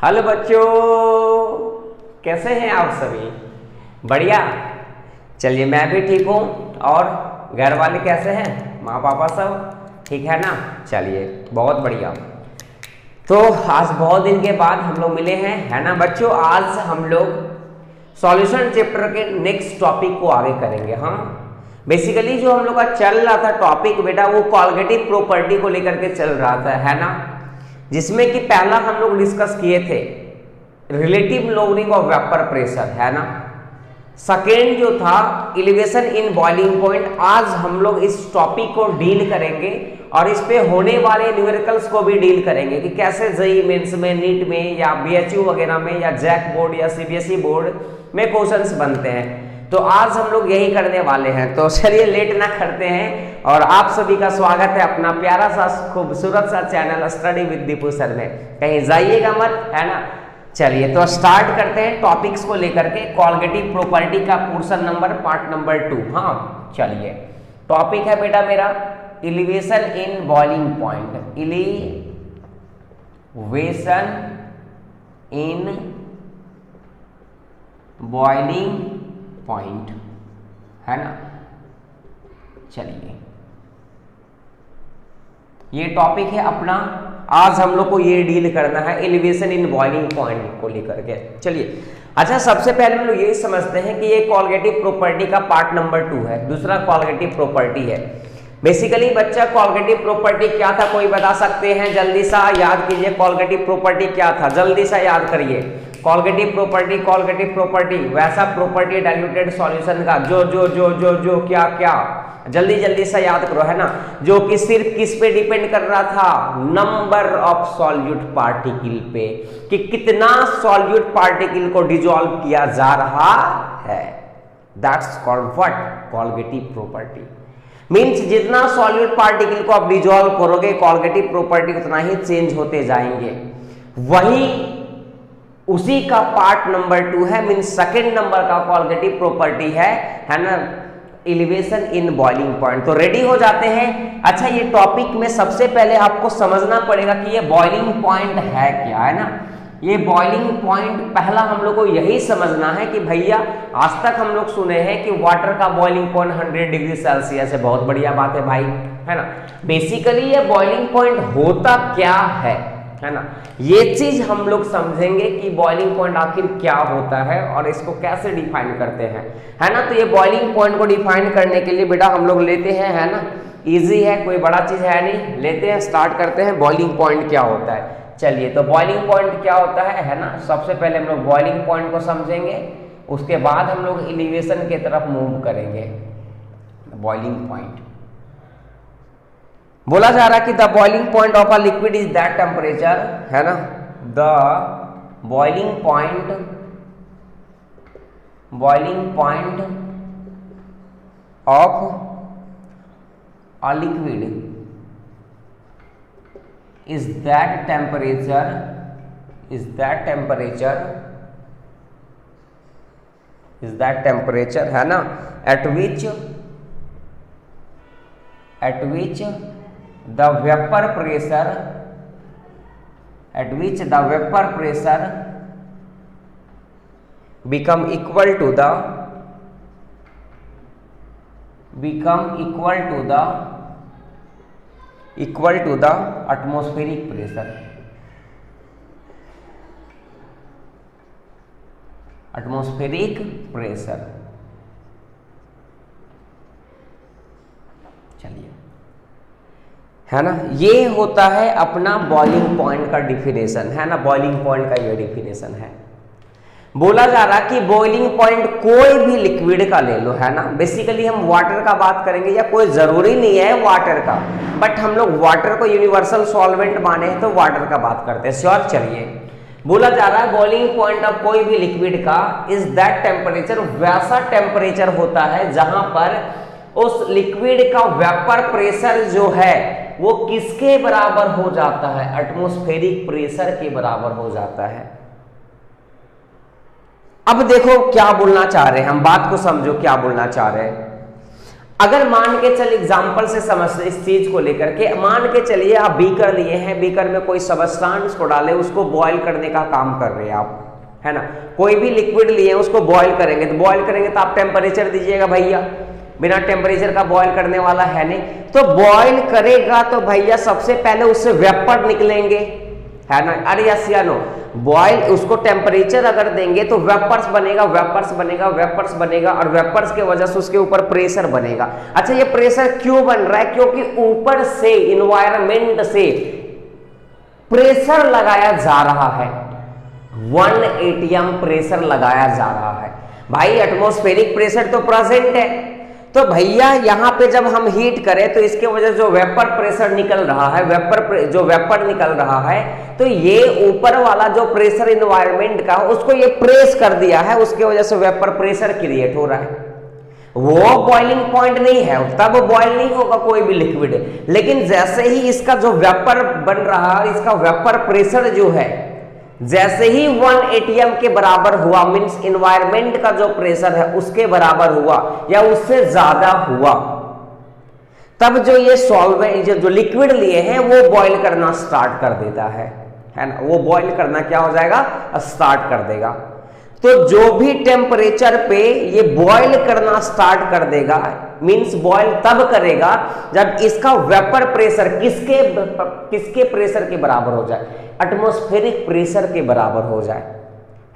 Hello बच्चों, कैसे हैं आप सभी? बढ़िया। चलिए, मैं भी ठीक हूँ। और घर वाले कैसे हैं? माँ पापा सब ठीक है ना? चलिए, बहुत बढ़िया। तो आज बहुत दिन के बाद हम लोग मिले हैं, है ना बच्चों? आज हम लोग सॉल्यूशन चैप्टर के नेक्स्ट टॉपिक को आगे करेंगे। हम बेसिकली जो हम लोग का चल रहा था टॉपिक बेटा, वो कॉलगेटिव प्रॉपर्टी को लेकर के चल रहा था, है ना? जिसमें कि पहला हम लोग डिस्कस किए थे relative lowering of vapour pressure, है ना? सेकेंड जो था एलिवेशन इन बॉइलिंग पॉइंट। आज हम लोग इस टॉपिक को डील करेंगे और इस पे होने वाले न्यूमेरिकल्स को भी डील करेंगे कि कैसे जेईई मेंस में, नीट में या बीएचयू वगैरह में या जैक बोर्ड या सीबीएसई बोर्ड में क्वेश्चंस बनते हैं। तो आज हम लोग यही करने वाले हैं। तो चलिए लेट ना करते हैं और आप सभी का स्वागत है अपना प्यारा सा खूबसूरत सा channel study with Deepu sir में। कहीं जाइएगा मत, है ना? चलिए तो स्टार्ट करते हैं टॉपिक्स को लेकर के। कॉलगेटिव प्रॉपर्टी का पोर्शन नंबर पार्ट नंबर 2। हाँ चलिए, टॉपिक है बेटा मेरा elevation in boiling point. Elevation in boiling point, है ना? चलिए, ये टॉपिक है अपना। आज हम लोग को ये डील करना है एलिवेशन इन बॉइलिंग पॉइंट को लेकर के। चलिए, अच्छा सबसे पहले हम लोग ये समझते हैं कि ये कॉलगेटिव प्रॉपर्टी का पार्ट नंबर 2 है। दूसरा कॉलगेटिव प्रॉपर्टी है। बेसिकली बच्चा, कॉलगेटिव प्रॉपर्टी क्या था, कोई बता सकते हैं? जल्दी सा याद कीजिए, कॉलगेटिव प्रॉपर्टी क्या था? जल्दी सा याद करिए। कॉलगेटिव प्रॉपर्टी वैसा प्रॉपर्टी डाइल्यूटेड सॉल्यूशन का जो जो जो जो जो क्या क्या, जल्दी जल्दी से याद करो, है ना? जो कि सिर्फ किस पे डिपेंड कर रहा था? नंबर ऑफ सॉल्यूट पार्टिकल पे, कि कितना सॉल्यूट पार्टिकल को डिसॉल्व किया जा रहा है। That's called what? Colligative property. Means जितना सॉल्यूट पार्टिकल को आप डिसॉल्व करोगे, कॉलगेटिव प्रॉपर्टी उतना ही चेंज होते जाएंगे। वही उसी का पार्ट नंबर 2 है। मींस सेकंड नंबर का कॉलगेटिव प्रॉपर्टी है ना? Elevation in boiling point. तो रेडी हो जाते हैं। अच्छा, ये टॉपिक में सबसे पहले आपको समझना पड़ेगा कि ये बॉइलिंग पॉइंट है क्या, है ना? ये बॉइलिंग पॉइंट पहला हम लोग को यही समझना है कि भैया आज तक हम लोग सुने हैं कि वाटर का बॉइलिंग पॉइंट 100 डिग्री सेल्सियस है। बहुत बढ़िया बात है भाई, है ना? बेसिकली ये बॉइलिंग पॉइंट होता क्या है ना? ये चीज हम लोग समझेंगे कि बॉइलिंग पॉइंट आखिर क्या होता है और इसको कैसे डिफाइन करते हैं, है ना? तो ये बॉइलिंग पॉइंट को डिफाइन करने के लिए बेटा हम लोग लेते हैं, है ना? इजी है, कोई बड़ा चीज है नहीं। लेते हैं, स्टार्ट करते हैं। बॉइलिंग पॉइंट क्या होता है? चलिए, तो बॉइलिंग पॉइंट क्या होता है ना? सबसे पहले हम लोग बॉइलिंग पॉइंट को समझेंगे, उसके बाद हम लोग एलिवेशन की तरफ मूव करेंगे। बॉइलिंग पॉइंट बोला जा रहा है कि the boiling point of a liquid is that temperature, है ना? The boiling point of a liquid is that temperature है ना? at which the vapor pressure become equal to the atmospheric pressure। चलिए, है ना? ये होता है अपना बॉइलिंग पॉइंट का डिफिनेशन, है ना? बॉइलिंग पॉइंट का ये डिफिनेशन है। बोला जा रहा कि बॉइलिंग पॉइंट कोई भी लिक्विड का ले लो, है ना? बेसिकली हम वाटर का बात करेंगे, या कोई जरूरी नहीं है वाटर का, बट हम लोग वाटर को यूनिवर्सल सॉल्वेंट माने हैं तो वाटर का बात करते हैं। श्योर। चलिए, बोला जा रहा है बॉइलिंग पॉइंट ऑफ कोई भी लिक्विड का इज दैट टेम्परेचर, वैसा टेम्परेचर होता है जहां पर उस लिक्विड का वेपर प्रेशर जो है वो किसके बराबर हो जाता है? एटमॉस्फेरिक प्रेशर के बराबर हो जाता है। अब देखो क्या बोलना चाह रहे हैं हम, बात को समझो क्या बोलना चाह रहे हैं। अगर मान के चल एग्जांपल से समझते इस चीज को लेकर के, मान के चलिए आप बीकर लिए हैं, बीकर में कोई सबस्टांस को डाले, उसको बॉयल करने का काम कर रहे हैं आप, है ना। कोई भी लिक्विड लिए उसको बॉयल करेंगे, तो बॉयल करेंगे तो आप टेम्परेचर दीजिएगा भैया, बिना टेम्परेचर का बॉयल करने वाला है नहीं। तो बॉयल करेगा तो भैया सबसे पहले उससे वेपर निकलेंगे, है ना। अरे यस या नो, बॉयल उसको टेम्परेचर अगर देंगे तो वेपर्स बनेगा, वेपर्स बनेगा, वेपर्स बनेगा, और वेपर्स के वजह से उसके ऊपर प्रेशर बनेगा। अच्छा, ये प्रेशर क्यों बन रहा है? क्योंकि ऊपर से इन्वायरमेंट से प्रेशर लगाया जा रहा है, 1 atm प्रेशर लगाया जा रहा है भाई। एटमॉस्फेरिक प्रेशर तो प्रेजेंट है, तो भैया यहाँ पे जब हम हीट करें तो इसके वजह से जो वेपर प्रेशर निकल रहा है, जो वेपर निकल रहा है, तो ये ऊपर वाला जो प्रेशर इन्वायरमेंट का उसको ये प्रेस कर दिया है, उसके वजह से वेपर प्रेशर क्रिएट हो रहा है। वो बॉइलिंग पॉइंट नहीं है, तब बॉइल नहीं होगा कोई भी लिक्विड, लेकिन जैसे ही इसका जो वेपर बन रहा है, इसका वेपर प्रेशर जो है जैसे ही 1 atm के बराबर हुआ, मींस इन्वायरमेंट का जो प्रेशर है उसके बराबर हुआ या उससे ज्यादा हुआ, तब जो ये सॉल्वेंट जो लिक्विड लिए हैं वो बॉईल करना स्टार्ट कर देता है ना। वो बॉईल करना क्या हो जाएगा? स्टार्ट कर देगा। तो जो भी टेम्परेचर पे ये बॉईल करना स्टार्ट कर देगा, मींस बॉईल तब करेगा जब इसका वेपर प्रेशर किसके प्रेशर के बराबर हो जाए? एटमॉस्फेरिक प्रेशर के बराबर हो जाए,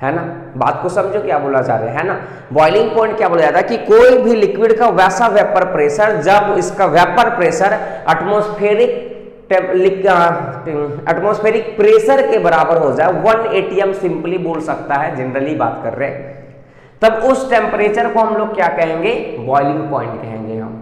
है ना। बात को समझो क्या बोला जा रहा है ना। बॉइलिंग पॉइंट क्या बोला जाता है कि कोई भी लिक्विड का वैसा वेपर प्रेशर जब इसका वेपर प्रेशर एटमॉस्फेरिक प्रेशर के बराबर हो जाए, 1 atm सिंपली बोल सकता है, जनरली बात कर रहे हैं, तब उस टेम्परेचर को हम लोग क्या कहेंगे? बॉइलिंग पॉइंट कहेंगे हम।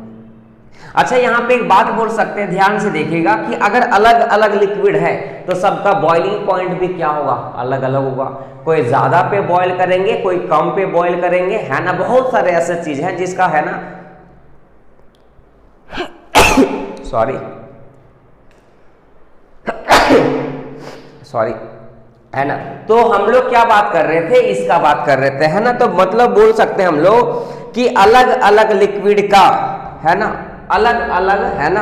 अच्छा, यहां पे एक बात बोल सकते हैं, ध्यान से देखिएगा कि अगर अलग अलग लिक्विड है तो सबका बॉइलिंग पॉइंट भी क्या होगा? अलग अलग होगा। कोई ज्यादा पे बॉयल करेंगे, कोई कम पे बॉयल करेंगे, है ना। बहुत सारे ऐसे चीज है जिसका, है ना सॉरी है ना। तो हम लोग क्या बात कर रहे थे? इसका बात कर रहे थे, है ना। तो मतलब बोल सकते हैं हम लोग कि अलग अलग लिक्विड का, है ना, अलग अलग, है ना।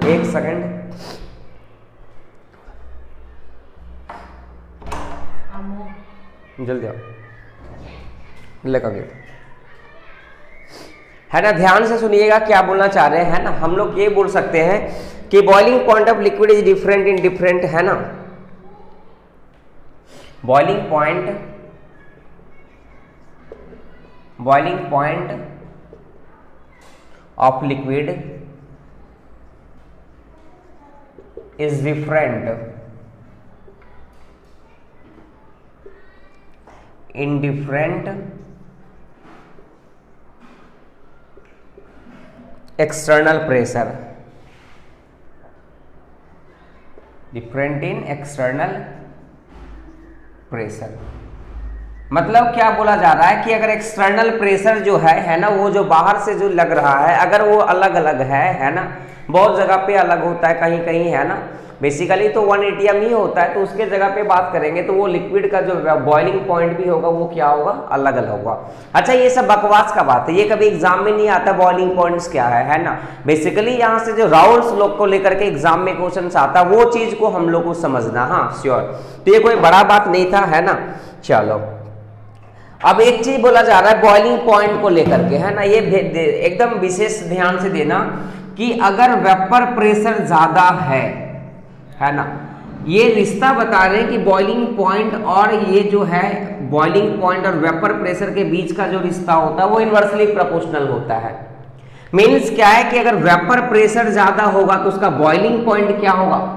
एक सेकंड, जल्दी आओ, लेकर गेट, है ना। ध्यान से सुनिएगा क्या बोलना चाह रहे हैं, है ना। हम लोग ये बोल सकते हैं कि boiling point of liquid is different in different, है ना। Boiling point of liquid is different in different external pressure, different in external pressure। मतलब क्या बोला जा रहा है कि अगर एक्सटर्नल प्रेशर जो है ना, वो जो बाहर से जो लग रहा है, अगर वो अलग अलग है ना, बहुत जगह पे अलग होता है, कहीं कहीं, है ना। बेसिकली तो 1 atm ही होता है, तो उसके जगह पे बात करेंगे तो वो लिक्विड का जो बॉइलिंग पॉइंट भी होगा वो क्या होगा? अलग अलग होगा। अच्छा, ये सब बकवास का बात है, ये कभी एग्जाम में नहीं आता बॉइलिंग पॉइंट्स क्या है ना। बेसिकली यहाँ से जो राउल्स लोग को लेकर के एग्जाम में क्वेश्चन आता वो चीज को हम लोग को समझना, हाँ श्योर। तो ये कोई बड़ा बात नहीं था, है ना। चलो, अब एक चीज बोला जा रहा है बॉइलिंग पॉइंट को लेकर के, है ना। ये एकदम विशेष ध्यान से देना कि अगर वेपर प्रेशर ज्यादा है ना, ये रिश्ता बता रहे हैं कि बॉइलिंग पॉइंट और ये जो है बॉइलिंग पॉइंट और वेपर प्रेशर के बीच का जो रिश्ता होता है वो इनवर्सली प्रोपोर्शनल होता है। मीन्स क्या है कि अगर वेपर प्रेशर ज्यादा होगा तो उसका बॉइलिंग पॉइंट क्या होगा?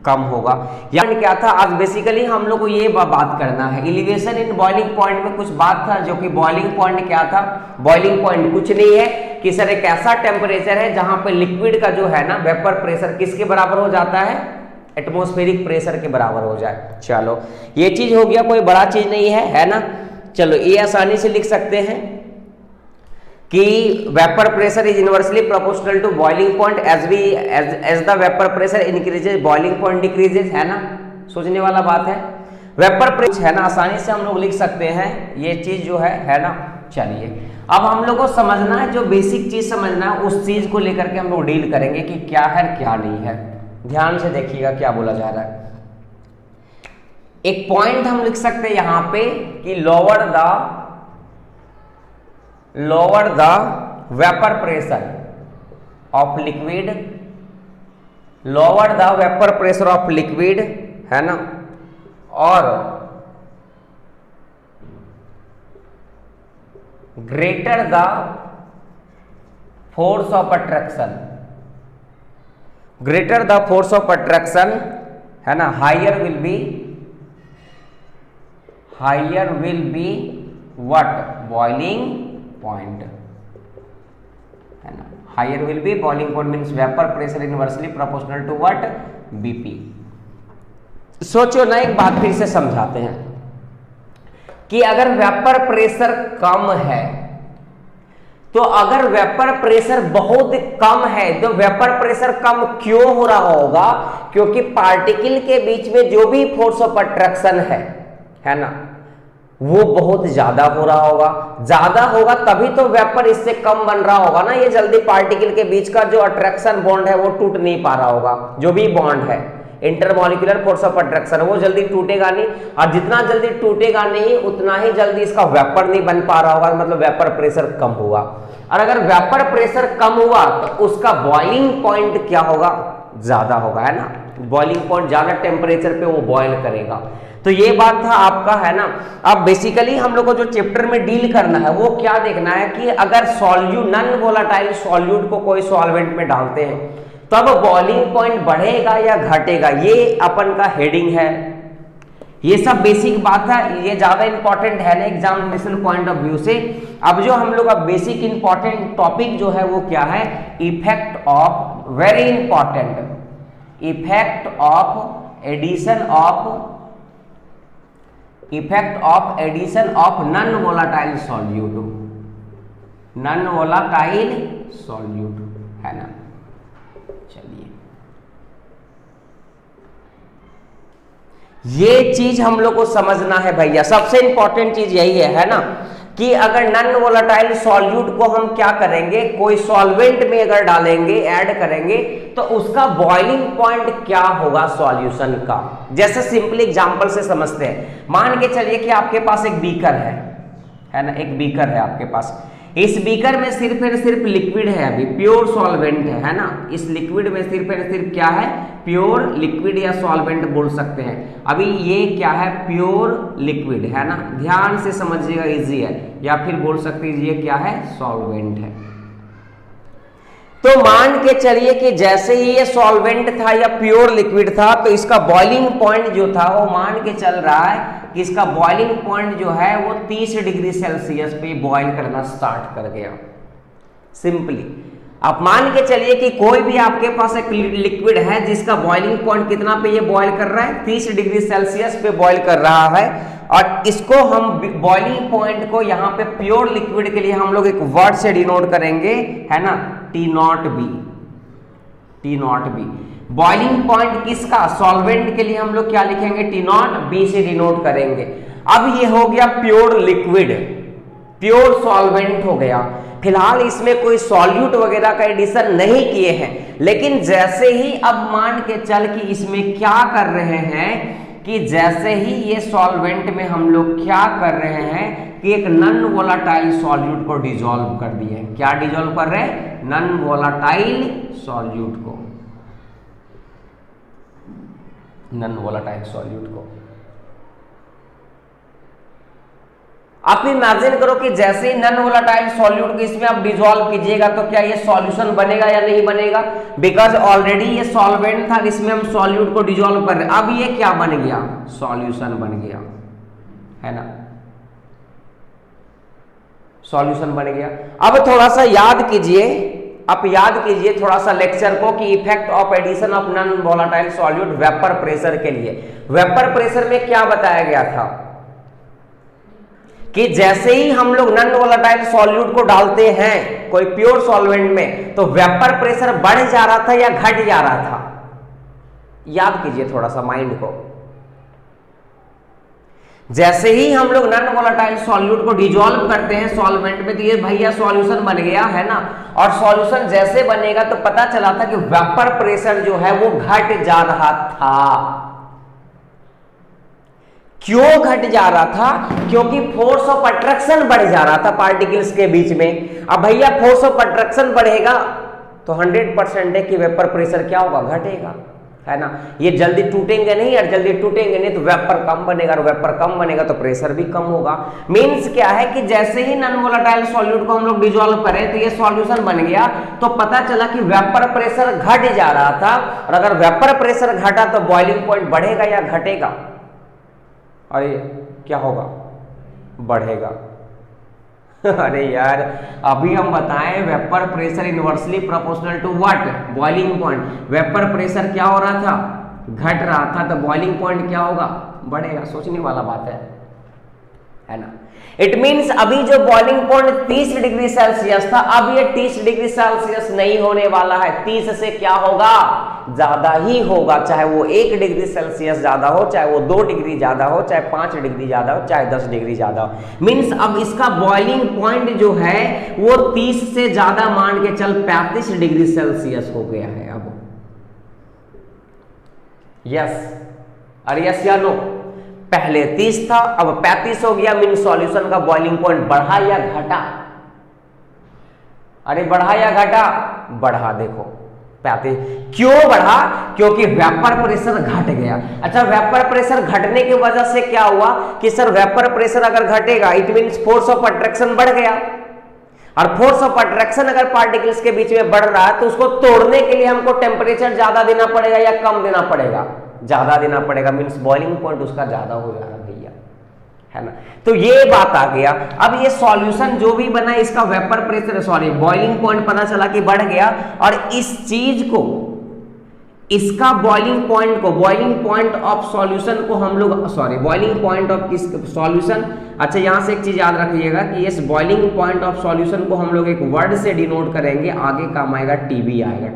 कम होगा। यानी क्या था, आज बेसिकली हम लोग को ये बात करना है, एलिवेशन इन बॉइलिंग पॉइंट में कुछ बात था, जो कि बॉइलिंग पॉइंट क्या था? बॉइलिंग पॉइंट कुछ नहीं है कि सर एक ऐसा टेम्परेचर है जहां पे लिक्विड का जो है ना वेपर प्रेशर किसके बराबर हो जाता है? एटमॉस्फेरिक प्रेशर के बराबर हो जाए। चलो, ये चीज हो गया, कोई बड़ा चीज नहीं है ना। चलो, ये आसानी से लिख सकते हैं कि vapour pressure is inversely proportional to boiling point as the vapour pressure increases boiling point decreases, है ना। सोचने वाला बात है। वेपर प्रेशर, है ना, आसानी से हम लोग लिख सकते हैं ये चीज जो है ना, चलिए अब हम लोग को समझना है, जो बेसिक चीज समझना है उस चीज को लेकर के हम लोग डील करेंगे कि क्या है क्या नहीं है। ध्यान से देखिएगा क्या बोला जा रहा है। एक पॉइंट हम लिख सकते हैं यहां पे कि lower the vapour pressure of liquid, lower the vapour pressure of liquid, है ना, और greater the force of attraction, greater the force of attraction, है ना, higher will be what, boiling point, है ना, higher will be boiling point means vapour pressure inversely proportional to what, BP. सोचो ना, एक बात फिर से समझाते हैं कि अगर वेपर प्रेशर कम है, तो अगर वेपर प्रेशर बहुत कम है तो वेपर प्रेशर कम क्यों हो रहा होगा? क्योंकि पार्टिकल के बीच में जो भी फोर्स ऑफ अट्रैक्शन है ना, वो बहुत ज्यादा हो रहा होगा। ज्यादा होगा तभी तो वेपर इससे कम बन रहा होगा ना। ये जल्दी पार्टिकल के बीच का जो अट्रैक्शन बॉन्ड है वो टूट नहीं पा रहा होगा। जो भी बॉन्ड है, इंटरमॉलिक्यूलर फोर्स ऑफ अट्रैक्शन, वो जल्दी टूटेगा नहीं, और जितना जल्दी टूटेगा नहीं उतना ही जल्दी इसका वेपर नहीं बन पा रहा होगा, मतलब वेपर प्रेशर कम हुआ। और अगर वेपर प्रेशर कम हुआ तो उसका बॉइलिंग पॉइंट क्या होगा? ज्यादा होगा, है ना। बॉइलिंग पॉइंट ज्यादा टेम्परेचर पे वो बॉयल करेगा। तो ये बात था आपका, है ना। अब बेसिकली हम लोग को जो चैप्टर में डील करना है वो क्या देखना है कि अगर सॉल्यूट, नॉन वोलेटाइल सॉल्यूट को कोई सॉल्वेंट में डालते हैं तो अब बॉइलिंग पॉइंट बढ़ेगा या घटेगा, ये अपन का हेडिंग है। ये सब बेसिक बात है, ये ज्यादा इंपॉर्टेंट है ना एग्जामिनेशन पॉइंट ऑफ व्यू से। अब जो हम लोग का बेसिक इंपॉर्टेंट टॉपिक जो है वो क्या है? Effect of, very important, effect of addition of non volatile solute, non volatile solute, है ना। चलिए, ये चीज हम लोग को समझना है भैया, सबसे इंपॉर्टेंट चीज यही है ना, कि अगर नॉन वोलेटाइल सॉल्यूट को हम क्या करेंगे, कोई सॉल्वेंट में अगर डालेंगे, ऐड करेंगे, तो उसका बॉइलिंग पॉइंट क्या होगा सॉल्यूशन का। जैसे सिंपल एग्जांपल से समझते हैं। मान के चलिए कि आपके पास एक बीकर है ना, एक बीकर है आपके पास। इस बीकर में सिर्फ और सिर्फ लिक्विड है, अभी प्योर सॉल्वेंट है ना। इस लिक्विड में सिर्फ और सिर्फ क्या है? प्योर लिक्विड या सॉल्वेंट बोल सकते हैं। अभी ये क्या है? प्योर लिक्विड, है ना। ध्यान से समझिएगा, इजी है। या फिर बोल सकते हैं ये क्या है? सॉल्वेंट है। तो मान के चलिए कि जैसे ही ये सॉल्वेंट था या प्योर लिक्विड था, तो इसका बॉइलिंग पॉइंट जो था वो मान के चल रहा है कि इसका बॉइलिंग पॉइंट जो है वो 30 डिग्री सेल्सियस पे बॉइल करना स्टार्ट कर गया। सिंपली आप मान के चलिए कि कोई भी आपके पास एक लिक्विड है जिसका बॉइलिंग पॉइंट कितना पे ये बॉइल कर रहा है? 30 डिग्री सेल्सियस पे बॉइल कर रहा है। और इसको हम बॉइलिंग पॉइंट को यहाँ पे प्योर लिक्विड के लिए हम लोग एक वर्ड से डिनोट करेंगे, है ना, T0B। बॉइलिंग पॉइंट किसका? सॉल्वेंट के लिए हम लोग क्या लिखेंगे? T0B से डिनोट करेंगे। अब ये हो गया प्योर लिक्विड, प्योर सॉल्वेंट हो गया। फिलहाल इसमें कोई सॉल्यूट वगैरह का एडिशन नहीं किए हैं, लेकिन जैसे ही अब मान के चल कि इसमें क्या कर रहे हैं कि जैसे ही ये सॉल्वेंट में हम लोग क्या कर रहे हैं कि एक नॉन वोलेटाइल सॉल्यूट को डिसॉल्व कर दिए। क्या डिसॉल्व कर रहे हैं? नॉन वोलेटाइल सॉल्यूट को, नॉन वोलेटाइल सॉल्यूट को। आप इमेजिन करो कि जैसे ही नॉन वोलेटाइल सॉल्यूट को इसमें आप डिसॉल्व कीजिएगा तो क्या ये सॉल्यूशन बनेगा या नहीं बनेगा? बिकॉज ऑलरेडी ये सॉल्वेंट था, इसमें हम सॉल्यूट को डिसॉल्व कर रहे हैं। अब ये क्या बन गया? सॉल्यूशन बन गया, है ना, सॉल्यूशन बन गया। अब थोड़ा सा याद कीजिए, आप याद कीजिए थोड़ा सा लेक्चर को कि effect of addition of non volatile solute vapour pressure के लिए। वेपर प्रेशर में क्या बताया गया था कि जैसे ही हम लोग नॉन वोलेटाइल सॉल्यूट को डालते हैं कोई प्योर सॉल्वेंट में, तो वेपर प्रेशर बढ़ जा रहा था या घट जा रहा था? याद कीजिए थोड़ा सा माइंड को। जैसे ही हम लोग नॉन वोलेटाइल सॉल्यूट को डिजोल्व करते हैं सॉल्वेंट में, तो ये भैया सॉल्यूशन बन गया है ना। और सॉल्यूशन जैसे बनेगा तो पता चला था कि वेपर प्रेशर जो है वो घट जा रहा था। क्यों घट जा रहा था? क्योंकि फोर्स ऑफ अट्रैक्शन बढ़ जा रहा था पार्टिकल्स के बीच में। अब भैया फोर्स ऑफ अट्रैक्शन बढ़ेगा तो 100% है कि वेपर प्रेशर क्या होगा? घटेगा, है ना। ये जल्दी टूटेंगे नहीं, और जल्दी टूटेंगे नहीं तो वेपर कम बनेगा, और वेपर कम बनेगा तो प्रेशर भी कम होगा। मींस क्या है कि जैसे ही नॉन वोलेटाइल सॉल्यूट को हम लोग डिजोल्व करें तो ये सॉल्यूशन बन गया, तो पता चला कि वेपर प्रेशर घट जा रहा था। और अगर वेपर प्रेशर घटा तो बॉइलिंग पॉइंट बढ़ेगा या घटेगा? अरे क्या होगा? बढ़ेगा। अरे यार अभी हम बताएं vapour pressure inversely proportional to what? Boiling point. Vapour pressure क्या हो रहा था? घट रहा था, तो बॉइलिंग पॉइंट क्या होगा? बढ़ेगा। सोचने वाला बात है ना। इट मीन्स अभी जो बॉइलिंग पॉइंट 30 डिग्री सेल्सियस था, अब ये 30 डिग्री सेल्सियस नहीं होने वाला है। 30 से क्या होगा? ज्यादा ही होगा। चाहे वो 1 डिग्री सेल्सियस ज्यादा हो, चाहे वो 2 डिग्री ज्यादा हो, चाहे 5 डिग्री ज्यादा हो, चाहे 10 डिग्री ज्यादा हो। मीन्स अब इसका बॉइलिंग पॉइंट जो है वो 30 से ज्यादा मान के चल 35 डिग्री सेल्सियस हो गया है अब। यस और यस या नो? पहले 30 था, अब 35 हो गया। मीन सॉल्यूशन का बॉइलिंग पॉइंट बढ़ा या घटा? अरे बढ़ा या घटा? बढ़ा। देखो 35। क्यों बढ़ा? क्योंकि वेपर प्रेशर घट गया। अच्छा, वेपर प्रेशर घटने की वजह से क्या हुआ कि सर वेपर प्रेशर अगर घटेगा it means force of attraction बढ़ गया। और फोर्स ऑफ अट्रैक्शन अगर पार्टिकल्स के बीच में बढ़ रहा है तो उसको तोड़ने के लिए हमको टेम्परेचर ज्यादा देना पड़ेगा या कम देना पड़ेगा? ज्यादा देना पड़ेगा। मीन्स बॉइलिंग पॉइंट उसका ज्यादा हो जा रहा है भैया, है ना। तो ये बात आ गया। अब ये सॉल्यूशन जो भी बना इसका वेपर प्रेशर बॉइलिंग पॉइंट पता चला कि बढ़ गया। और इस चीज को, इसका बॉइलिंग पॉइंट ऑफ सॉल्यूशन को हम लोग बॉइलिंग पॉइंट ऑफ किस सॉल्यूशन। अच्छा यहां से एक चीज याद रखिएगा कि इस बॉइलिंग पॉइंट ऑफ सॉल्यूशन को हम लोग एक वर्ड से डिनोट करेंगे, आगे काम आएगा टीबी आएगा।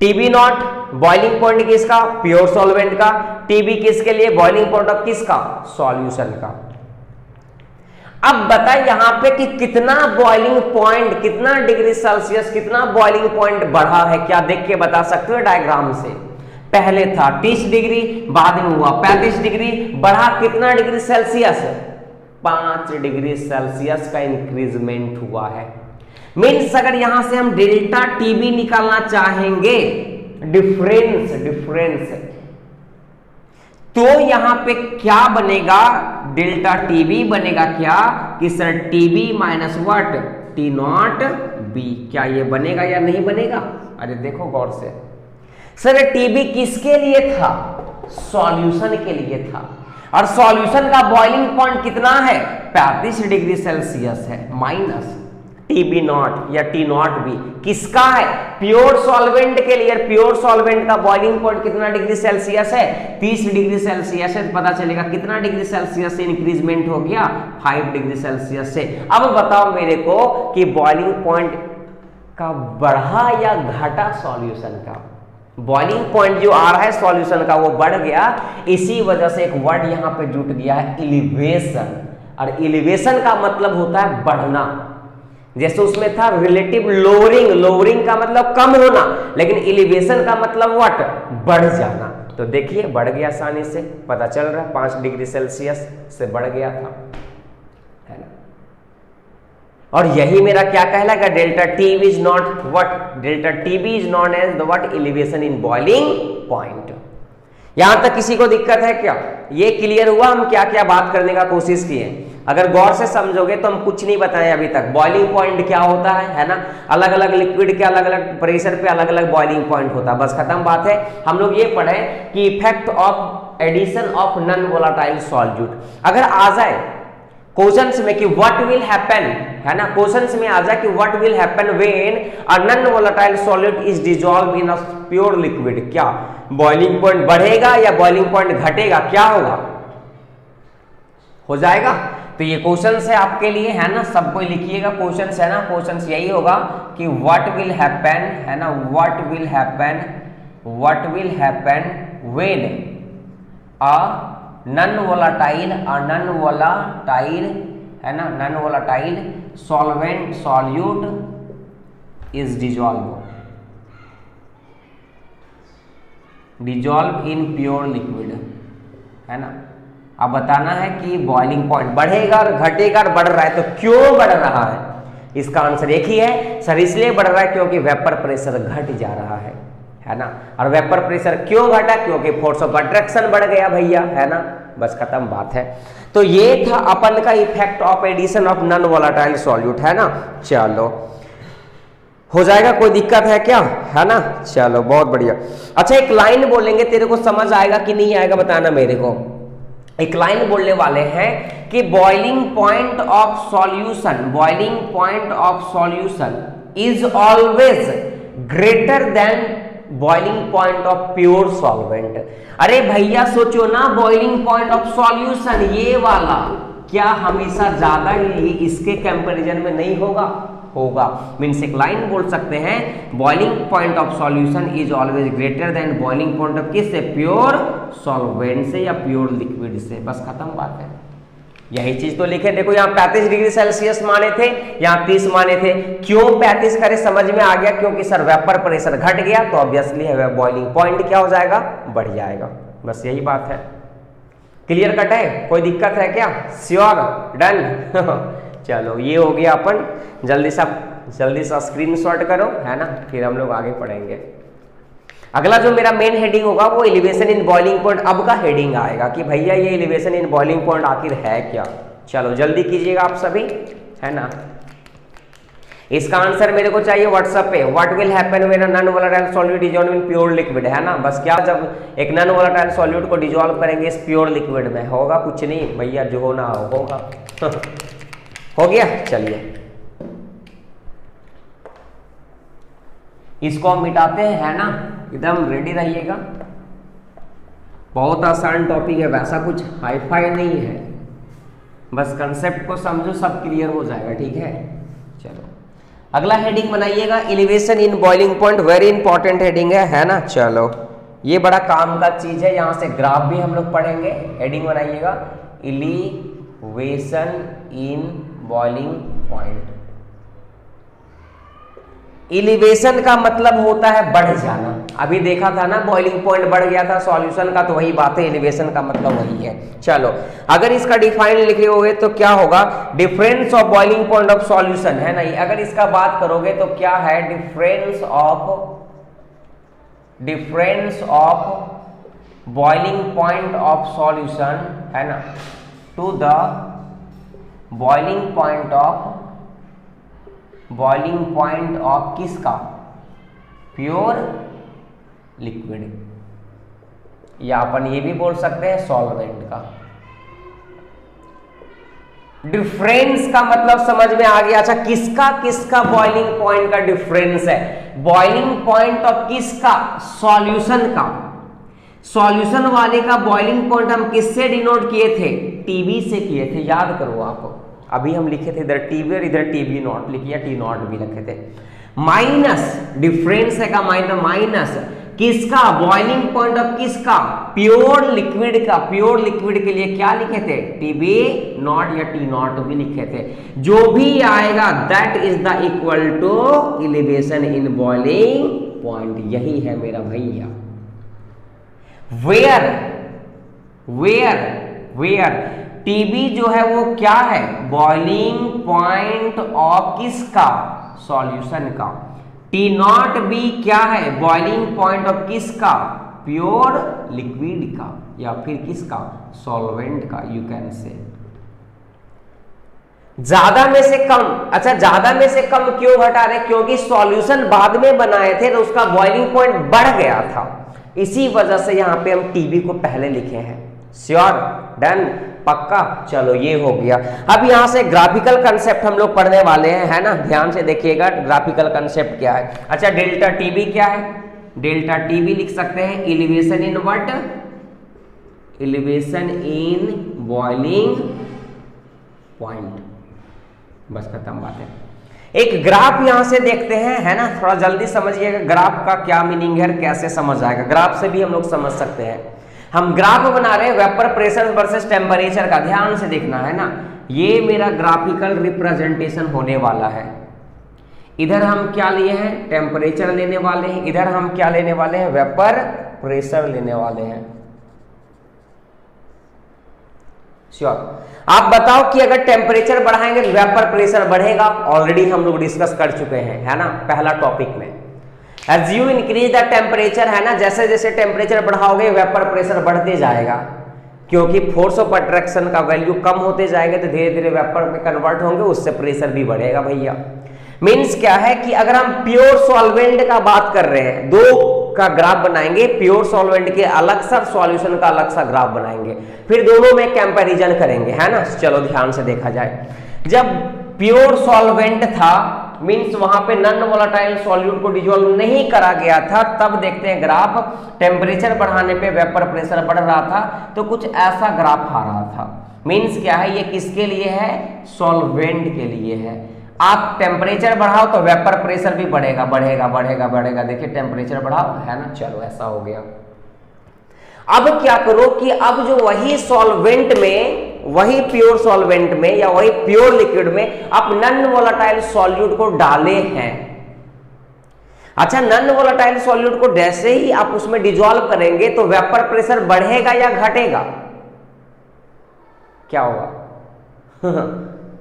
टीबी नॉट बॉइलिंग पॉइंट किसका? प्योर सॉल्वेंट का। टीबी किसके लिए? बॉइलिंग पॉइंट ऑफ किसका? सॉल्यूशन का। अब बता यहां पे कि कितना बॉइलिंग पॉइंट, कितना डिग्री सेल्सियस, कितना बॉइलिंग पॉइंट बढ़ा है? क्या देख के बता सकते हो डायग्राम से? पहले था 30 डिग्री, बाद में हुआ 35 डिग्री, बढ़ा कितना डिग्री सेल्सियस? 5 डिग्री सेल्सियस का इंक्रीजमेंट हुआ है। मीन्स अगर यहां से हम डेल्टा टीबी निकालना चाहेंगे, डिफरेंस, तो यहां पे क्या बनेगा? डेल्टा टीबी बनेगा क्या कि sir TB minus what? T nought B. क्या ये बनेगा या नहीं बनेगा? अरे देखो गौर से। सर टीबी किसके लिए था? सॉल्यूशन के लिए था। और सॉल्यूशन का बॉइलिंग पॉइंट कितना है? 35 डिग्री सेल्सियस है। माइनस टीबी नॉट या टी नॉट बी किसका है? प्योर सॉल्वेंट के लिए। प्योर सॉल्वेंट का बॉइलिंग पॉइंट कितना डिग्री सेल्सियस है? 30 डिग्री सेल्सियस है। पता चलेगा कितना डिग्री सेल्सियस से इंक्रीजमेंट हो गया? 5 डिग्री सेल्सियस से। अब बताओ मेरे को कि बॉइलिंग पॉइंट का बढ़ा या घटा सॉल्यूशन का? बॉइलिंग पॉइंट जो आ रहा है सॉल्यूशन का वो बढ़ गया। इसी वजह से एक वर्ड यहां पे जुट गया है, एलिवेशन। और एलिवेशन का मतलब होता है बढ़ना। जैसे उसमें था रिलेटिव लोअरिंग का मतलब कम होना, लेकिन एलिवेशन का मतलब व्हाट? बढ़ जाना। तो देखिए बढ़ गया, आसानी से पता चल रहा है 5 डिग्री सेल्सियस से बढ़ गया था, है ना। और यही मेरा क्या कहलाएगा? Delta TB is not what? Delta TB is known as the what? Elevation in boiling point. यहां तक किसी को दिक्कत है क्या? ये क्लियर हुआ हम क्या क्या बात करने का कोशिश किए? अगर गौर से समझोगे तो हम कुछ नहीं बताए अभी तक। बॉइलिंग पॉइंट क्या होता है ना। अलग अलग लिक्विड के अलग अलग प्रेशर पे अलग अलग बॉइलिंग पॉइंट होता है, बस खत्म बात है। हम लोग ये पढ़े कि effect of addition of non volatile solute. अगर आ जाए क्वेश्चंस में कि व्हाट विल हैपन, है ना, क्वेश्चंस में आ जाए कि what will happen when a non volatile solute is dissolve in a pure liquid, क्या बॉइलिंग पॉइंट बढ़ेगा या बॉइलिंग पॉइंट घटेगा? क्या होगा? हो जाएगा। तो ये क्वेश्चंस है आपके लिए, है ना, सबको लिखिएगा क्वेश्चंस, है ना। क्वेश्चंस यही होगा कि व्हाट विल हैपन, है ना, what will happen when a non volatile है ना, non volatile solvent solute is dissolve in pure liquid, है ना। अब बताना है कि बॉइलिंग पॉइंट बढ़ेगा और घटेगा और बढ़ रहा है, तो क्यों बढ़ रहा है? इसका आंसर एक ही है सर, इसलिए बढ़ रहा है क्योंकि वेपर प्रेशर घट जा रहा है ना। और वेपर प्रेशर क्यों घटा? क्योंकि फोर्स ऑफ अट्रैक्शन बढ़ गया भैया, है ना। बस खत्म बात है। तो ये था अपन का effect of addition of non volatile solute, है ना। चलो हो जाएगा, कोई दिक्कत है क्या, है ना। चलो बहुत बढ़िया। अच्छा एक लाइन बोलेंगे, तेरे को समझ आएगा कि नहीं आएगा बताना मेरे को। एक लाइन बोलने वाले हैं कि boiling point of solution is always greater than boiling point of pure solvent. अरे भैया सोचो ना, बॉइलिंग पॉइंट ऑफ सॉल्यूशन ये वाला क्या हमेशा ज्यादा ही इसके कंपैरिजन में नहीं होगा। मीन्स एक लाइन बोल सकते हैं, boiling point of solution is always greater than boiling point of किस से? प्योर सॉल्वेंट से या प्योर लिक्विड से। बस खत्म बात है। यही चीज तो लिखे, देखो यहाँ 35 डिग्री सेल्सियस माने थे, यहाँ 30 माने थे। क्यों 35 करे समझ में आ गया, क्योंकि सर वेपर प्रेशर घट गया तो ऑब्वियसली है बॉइलिंग पॉइंट क्या हो जाएगा? बढ़ जाएगा। बस यही बात है। क्लियर कट है? कोई दिक्कत है क्या? श्योर? डन? चलो ये हो गया। अपन जल्दी सा स्क्रीनशॉट करो, है ना, फिर हम लोग आगे पढ़ेंगे। अगला जो मेरा मेन हेडिंग होगा वो एलिवेशन इन बॉइलिंग पॉइंट अब का हेडिंग आएगा कि भैया ये एलिवेशन इन बॉइलिंग पॉइंट आखिर है क्या। चलो जल्दी कीजिएगा आप सभी, है ना। इसका आंसर मेरे को चाहिए व्हाट्सएप पे। What will happen when a non volatile solute dissolve in pure liquid, है ना। बस क्या, जब एक नॉन वोलेटाइल सॉल्यूट को डिजॉल्व करेंगे इस प्योर लिक्विड में, होगा कुछ नहीं भैया, जो होना होगा। हो गया। चलिए इसको हम मिटाते हैं, है ना। एकदम रेडी रहिएगा। बहुत आसान टॉपिक है, वैसा कुछ हाईफाई नहीं है। बस कंसेप्ट को समझो, सब क्लियर हो जाएगा, ठीक है। चलो अगला हेडिंग बनाइएगा, elevation in boiling point. Very important heading है ना। चलो ये बड़ा काम का चीज है, यहां से ग्राफ भी हम लोग पढ़ेंगे। हेडिंग बनाइएगा, elevation in boiling point. Elevation का मतलब होता है बढ़ जाना। अभी देखा था ना, बॉइलिंग पॉइंट बढ़ गया था सॉल्यूशन का, तो वही बात है, एलिवेशन का मतलब वही है। चलो अगर इसका डिफाइन लिखे हुए तो क्या होगा? Difference of boiling point of solution, है ना। अगर इसका बात करोगे तो क्या है? Difference of boiling point of solution, है ना, to the boiling point of किसका? प्योर लिक्विड, या अपन ये भी बोल सकते हैं सॉल्वेंट का। डिफरेंस का मतलब समझ में आ गया। अच्छा किसका बॉइलिंग पॉइंट का डिफरेंस है? बॉइलिंग पॉइंट ऑफ किसका? सॉल्यूशन का। सॉल्यूशन वाले का बॉइलिंग पॉइंट हम किससे डिनोट किए थे? टीबी से किए थे, याद करो आप। अभी हम लिखे थे इधर टीबी और इधर टीबी नॉट लिखिए, टी नॉट भी लिखे थे। माइनस डिफरेंस है का माइनस किसका? बॉइलिंग पॉइंट ऑफ किसका? प्योर लिक्विड का। प्योर लिक्विड के लिए क्या लिखे थे? टीबी नॉट या टी नॉट भी लिखे थे। जो भी आएगा that is the equal to elevation in boiling point. यही है मेरा भैया। वेयर टीबी जो है वो क्या है? बॉइलिंग पॉइंट ऑफ किसका? सॉल्यूशन का। टी नॉट भी क्या है? बॉइलिंग पॉइंट ऑफ किसका? प्योर लिक्विड का, या फिर किसका? सॉल्वेंट का, यू कैन से। ज्यादा में से कम। अच्छा ज्यादा में से कम क्यों घटा रहे? क्योंकि सॉल्यूशन बाद में बनाए थे तो उसका बॉइलिंग पॉइंट बढ़ गया था, इसी वजह से यहां पे हम टीबी को पहले लिखे हैं। श्योर? डन? पक्का? चलो ये हो गया। अब यहां से ग्राफिकल कंसेप्ट हम लोग पढ़ने वाले हैं, है ना। ध्यान से देखिएगा ग्राफिकल कंसेप्ट क्या है। अच्छा डेल्टा टीबी क्या है? डेल्टा टीबी लिख सकते हैं elevation in what? Elevation in boiling point. बस खत्म बात है। एक ग्राफ यहां से देखते हैं, है ना। थोड़ा जल्दी समझिएगा ग्राफ का क्या मीनिंग है, कैसे समझ आएगा। ग्राफ से भी हम लोग समझ सकते हैं। हम ग्राफ बना रहे हैं वेपर प्रेशर वर्सेस टेम्परेचर का, ध्यान से देखना है ना। ये मेरा ग्राफिकल रिप्रेजेंटेशन होने वाला है। इधर हम क्या लिए हैं, टेम्परेचर लेने वाले हैं, इधर हम क्या लेने वाले हैं, वेपर प्रेशर लेने वाले हैं। श्योर। आप बताओ कि अगर टेम्परेचर बढ़ाएंगे तो वेपर प्रेशर बढ़ेगा, ऑलरेडी हम लोग डिस्कस कर चुके हैं, है ना, पहला टॉपिक में। As you increase the temperature, है ना, जैसे जैसे टेम्परेचर बढ़ाओगे वेपर प्रेशर बढ़ते जाएगा, क्योंकि फोर्स ऑफ अट्रैक्शन का वैल्यू कम होते जाएंगे तो धीरे धीरे वेपर में कन्वर्ट होंगे, उससे प्रेशर भी बढ़ेगा भैया। मीन्स क्या है कि अगर हम प्योर सॉल्वेंट का बात कर रहे हैं, दो का ग्राफ बनाएंगे, प्योर सॉल्वेंट के अलग सा, सॉल्यूशन का अलग सा ग्राफ बनाएंगे, फिर दोनों में कंपैरिजन करेंगे, है ना। चलो ध्यान से देखा जाए, जब प्योर सॉल्वेंट था मीन्स वहां पे नॉन वोलेटाइल सॉल्यूट को डिसॉल्व नहीं करा गया था, तब देखते हैं ग्राफ, टेम्परेचर बढ़ाने पे वेपर प्रेशर बढ़ रहा था, तो कुछ ऐसा ग्राफ आ रहा था। मीन्स क्या है, ये किसके लिए है, सॉल्वेंट के लिए है। आप टेम्परेचर बढ़ाओ तो वेपर प्रेशर भी बढ़ेगा, बढ़ेगा बढ़ेगा बढ़ेगा, देखिए टेम्परेचर बढ़ाओ, है ना। चलो ऐसा हो गया। अब क्या करो कि अब जो वही सॉल्वेंट में, वही प्योर सॉल्वेंट में या वही प्योर लिक्विड में आप नॉन वोलेटाइल सॉल्यूट को डाले हैं। अच्छा, नॉन वोलेटाइल सॉल्यूट को जैसे ही आप उसमें डिसॉल्व करेंगे तो वेपर प्रेशर बढ़ेगा या घटेगा, क्या होगा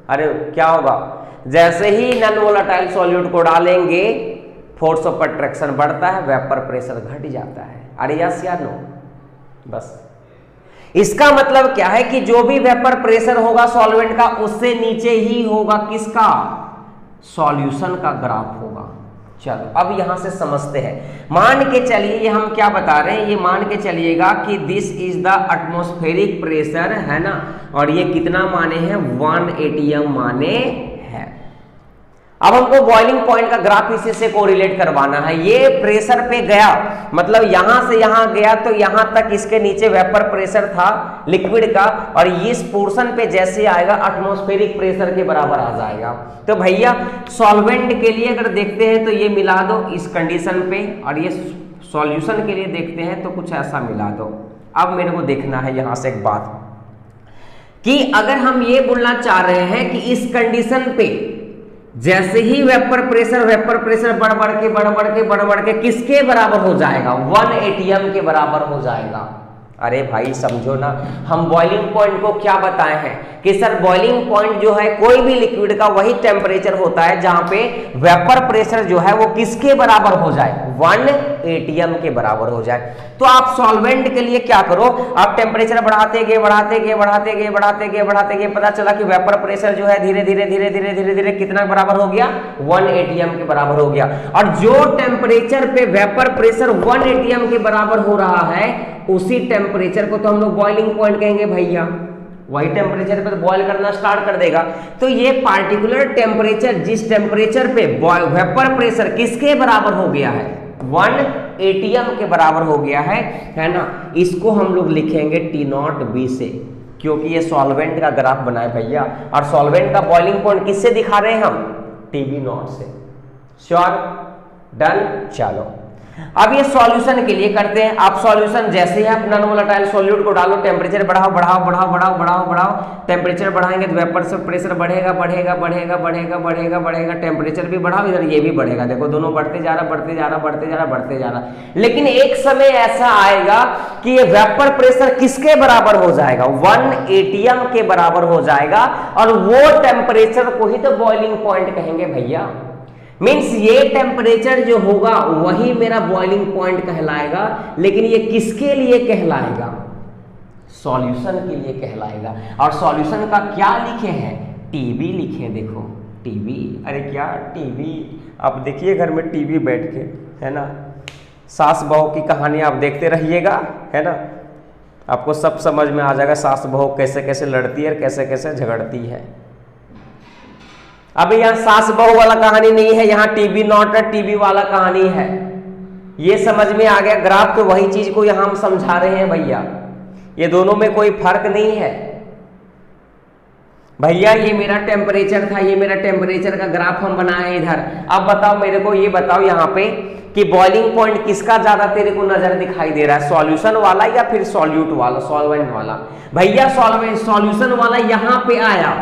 अरे क्या होगा, जैसे ही नॉन वोलेटाइल सॉल्यूट को डालेंगे फोर्स ऑफ अट्रैक्शन बढ़ता है, वेपर प्रेशर घट जाता है। अरे यस या नो, बस इसका मतलब क्या है कि जो भी वेपर प्रेशर होगा सॉल्वेंट का, उससे नीचे ही होगा किसका, सॉल्यूशन का ग्राफ होगा। चलो अब यहां से समझते हैं। मान के चलिए, ये हम क्या बता रहे हैं, ये मान के चलिएगा कि this is the atmospheric pressure, है ना, और ये कितना माने हैं, 1 atm माने है। अब हमको बॉइलिंग पॉइंट का ग्राफ इसी से कोरिलेट करवाना है। ये प्रेशर पे गया, मतलब यहां से यहां गया तो यहां तक इसके नीचे वेपर प्रेशर था लिक्विड का, और इस पोर्शन पे जैसे आएगा एटमॉस्फेरिक प्रेशर के बराबर आ जाएगा। तो भैया सॉल्वेंट के लिए अगर देखते हैं तो ये मिला दो इस कंडीशन पे, और ये सॉल्यूशन के लिए देखते हैं तो कुछ ऐसा मिला दो। अब मेरे को देखना है यहां से एक बात कि अगर हम ये बोलना चाह रहे हैं कि इस कंडीशन पे जैसे ही वेपर प्रेशर बढ़ बढ़ के किसके बराबर हो जाएगा, 1 atm के बराबर हो जाएगा। अरे भाई समझो ना, हम बॉइलिंग पॉइंट को क्या बताए हैं कि सर बॉइलिंग पॉइंट जो है कोई भी लिक्विड का वही टेम्परेचर होता है जहां पे वेपर प्रेशर जो है वो किसके बराबर हो जाए, 1 atm के बराबर हो जाए। तो आप सॉल्वेंट के लिए क्या करो, आप टेम्परेचर बढ़ाते गए, पता चला कि वेपर प्रेशर जो है धीरे धीरे कितना बराबर हो गया, 1 atm के बराबर हो गया। और जो टेम्परेचर पे वेपर प्रेशर 1 atm के बराबर हो रहा है, उसी टेम्परेचर को तो हम लोग बॉइलिंग पॉइंट कहेंगे भैया। वही टेम्परेचर पे तो बॉयल करना स्टार्ट कर देगा। तो ये पार्टिकुलर टेम्परेचर, जिस टेम्परेचर पे वेपर प्रेशर किसके बराबर हो गया है, 1 atm के बराबर हो गया है ना, इसको हम लोग लिखेंगे T0B से, क्योंकि ये सॉल्वेंट का ग्राफ बनाए भैया, और सॉल्वेंट का बॉइलिंग पॉइंट किससे दिखा रहे हैं हम, TB0 से। Sure, done. चलो अब ये सॉल्यूशन के लिए करते हैं। आप सॉल्यूशन जैसे ही आप नॉन वोलेटाइल सॉल्यूट को डालो, टेम्परेचर बढ़ाओ, टेम्परेचर बढ़ाएंगे तो वेपर से प्रेशर बढ़ेगा, टेम्परेचर भी बढ़ाओ, इधर ये भी बढ़ेगा, देखो दोनों बढ़ते जा रहा। लेकिन एक समय ऐसा आएगा कि ये वेपर प्रेशर किसके बराबर हो जाएगा, 1 atm के बराबर हो जाएगा, और वो टेम्परेचर को ही तो बॉइलिंग पॉइंट कहेंगे भैया। मीन्स ये टेम्परेचर जो होगा वही मेरा बॉइलिंग पॉइंट कहलाएगा, लेकिन ये किसके लिए कहलाएगा, सॉल्यूशन के लिए कहलाएगा। और सॉल्यूशन का क्या लिखे हैं, TB लिखे, देखो TB, अरे क्या TB, आप देखिए घर में TB बैठ के, है ना, सास बहू की कहानी आप देखते रहिएगा, है ना, आपको सब समझ में आ जाएगा, सास बहू कैसे कैसे लड़ती है और कैसे कैसे झगड़ती है। अभी यहाँ सास बहू वाला कहानी नहीं है, यहाँ TB0 TB वाला कहानी है। ये समझ में आ गया, ग्राफ तो वही चीज को यहाँ हम समझा रहे हैं भैया, ये दोनों में कोई फर्क नहीं है भैया। ये मेरा टेम्परेचर था, ये मेरा टेम्परेचर का ग्राफ हम बनाए इधर। अब बताओ मेरे को, ये बताओ यहाँ पे कि बॉइलिंग पॉइंट किसका ज्यादा तेरे को नजर दिखाई दे रहा है, सॉल्यूशन वाला या फिर सॉल्यूट वाला, सॉल्वेंट वाला। भैया सॉल्यूशन वाला यहां पे आया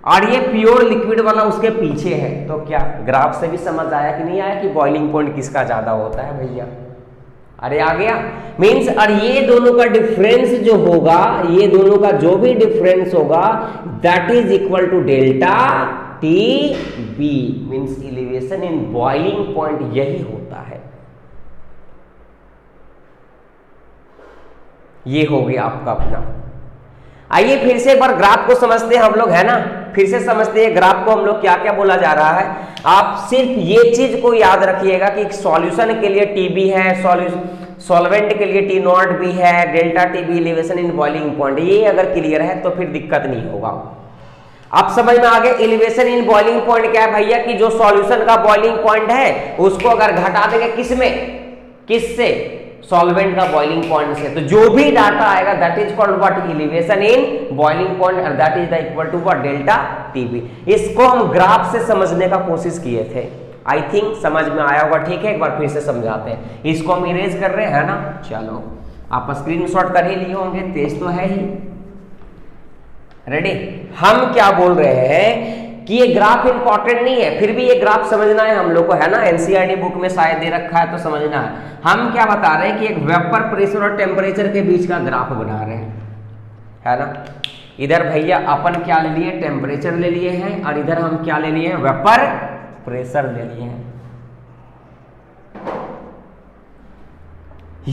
और ये प्योर लिक्विड वाला उसके पीछे है, तो क्या ग्राफ से भी समझ आया कि नहीं आया कि बॉइलिंग पॉइंट किसका ज्यादा होता है भैया? अरे आ गया। मींस और ये दोनों का डिफरेंस जो होगा, ये दोनों का जो भी डिफरेंस होगा that is equal to delta T B, means elevation in boiling point यही होता है। ये हो गया आपका अपना। आइए फिर से एक बार ग्राफ को समझते हैं हम लोग, है ना, फिर से समझते हैं ग्राफ को हम लोग क्या क्या बोला जा रहा है। आप सिर्फ ये चीज को याद रखिएगा कि सॉल्यूशन के लिए टीबी है, सॉल्वेंट के लिए टी नॉट भी है, delta TB elevation in boiling point. ये अगर क्लियर है तो फिर दिक्कत नहीं होगा। आप समझ में आ गए एलिवेशन इन बॉइलिंग पॉइंट क्या है भैया, कि जो सॉल्यूशन का बॉइलिंग पॉइंट है उसको अगर घटा देंगे किससे, सॉल्वेंट का बॉइलिंग पॉइंट से, तो जो भी डाटा आएगा that is called what, elevation in boiling point, और that is the equal to what, delta TB. इसको हम ग्राफ से समझने का कोशिश किए थे, आई थिंक समझ में आया होगा। ठीक है, एक बार फिर से समझाते हैं। इसको हम इरेज कर रहे हैं ना, चलो आप स्क्रीनशॉट कर ही लिए होंगे, तेज तो है ही। रेडी, हम क्या बोल रहे हैं कि ये ग्राफ इंपॉर्टेंट नहीं है, फिर भी ये ग्राफ समझना है हम लोग को, है ना, एनसीईआरटी बुक में शायद दे रखा है तो समझना है। हम क्या बता रहे हैं कि एक वेपर प्रेशर और टेम्परेचर के बीच का ग्राफ बना रहे हैं, है ना। इधर भैया अपन क्या ले लिए, टेम्परेचर ले लिए हैं, और इधर हम क्या ले लिए हैं, वेपर प्रेशर ले लिए हैं।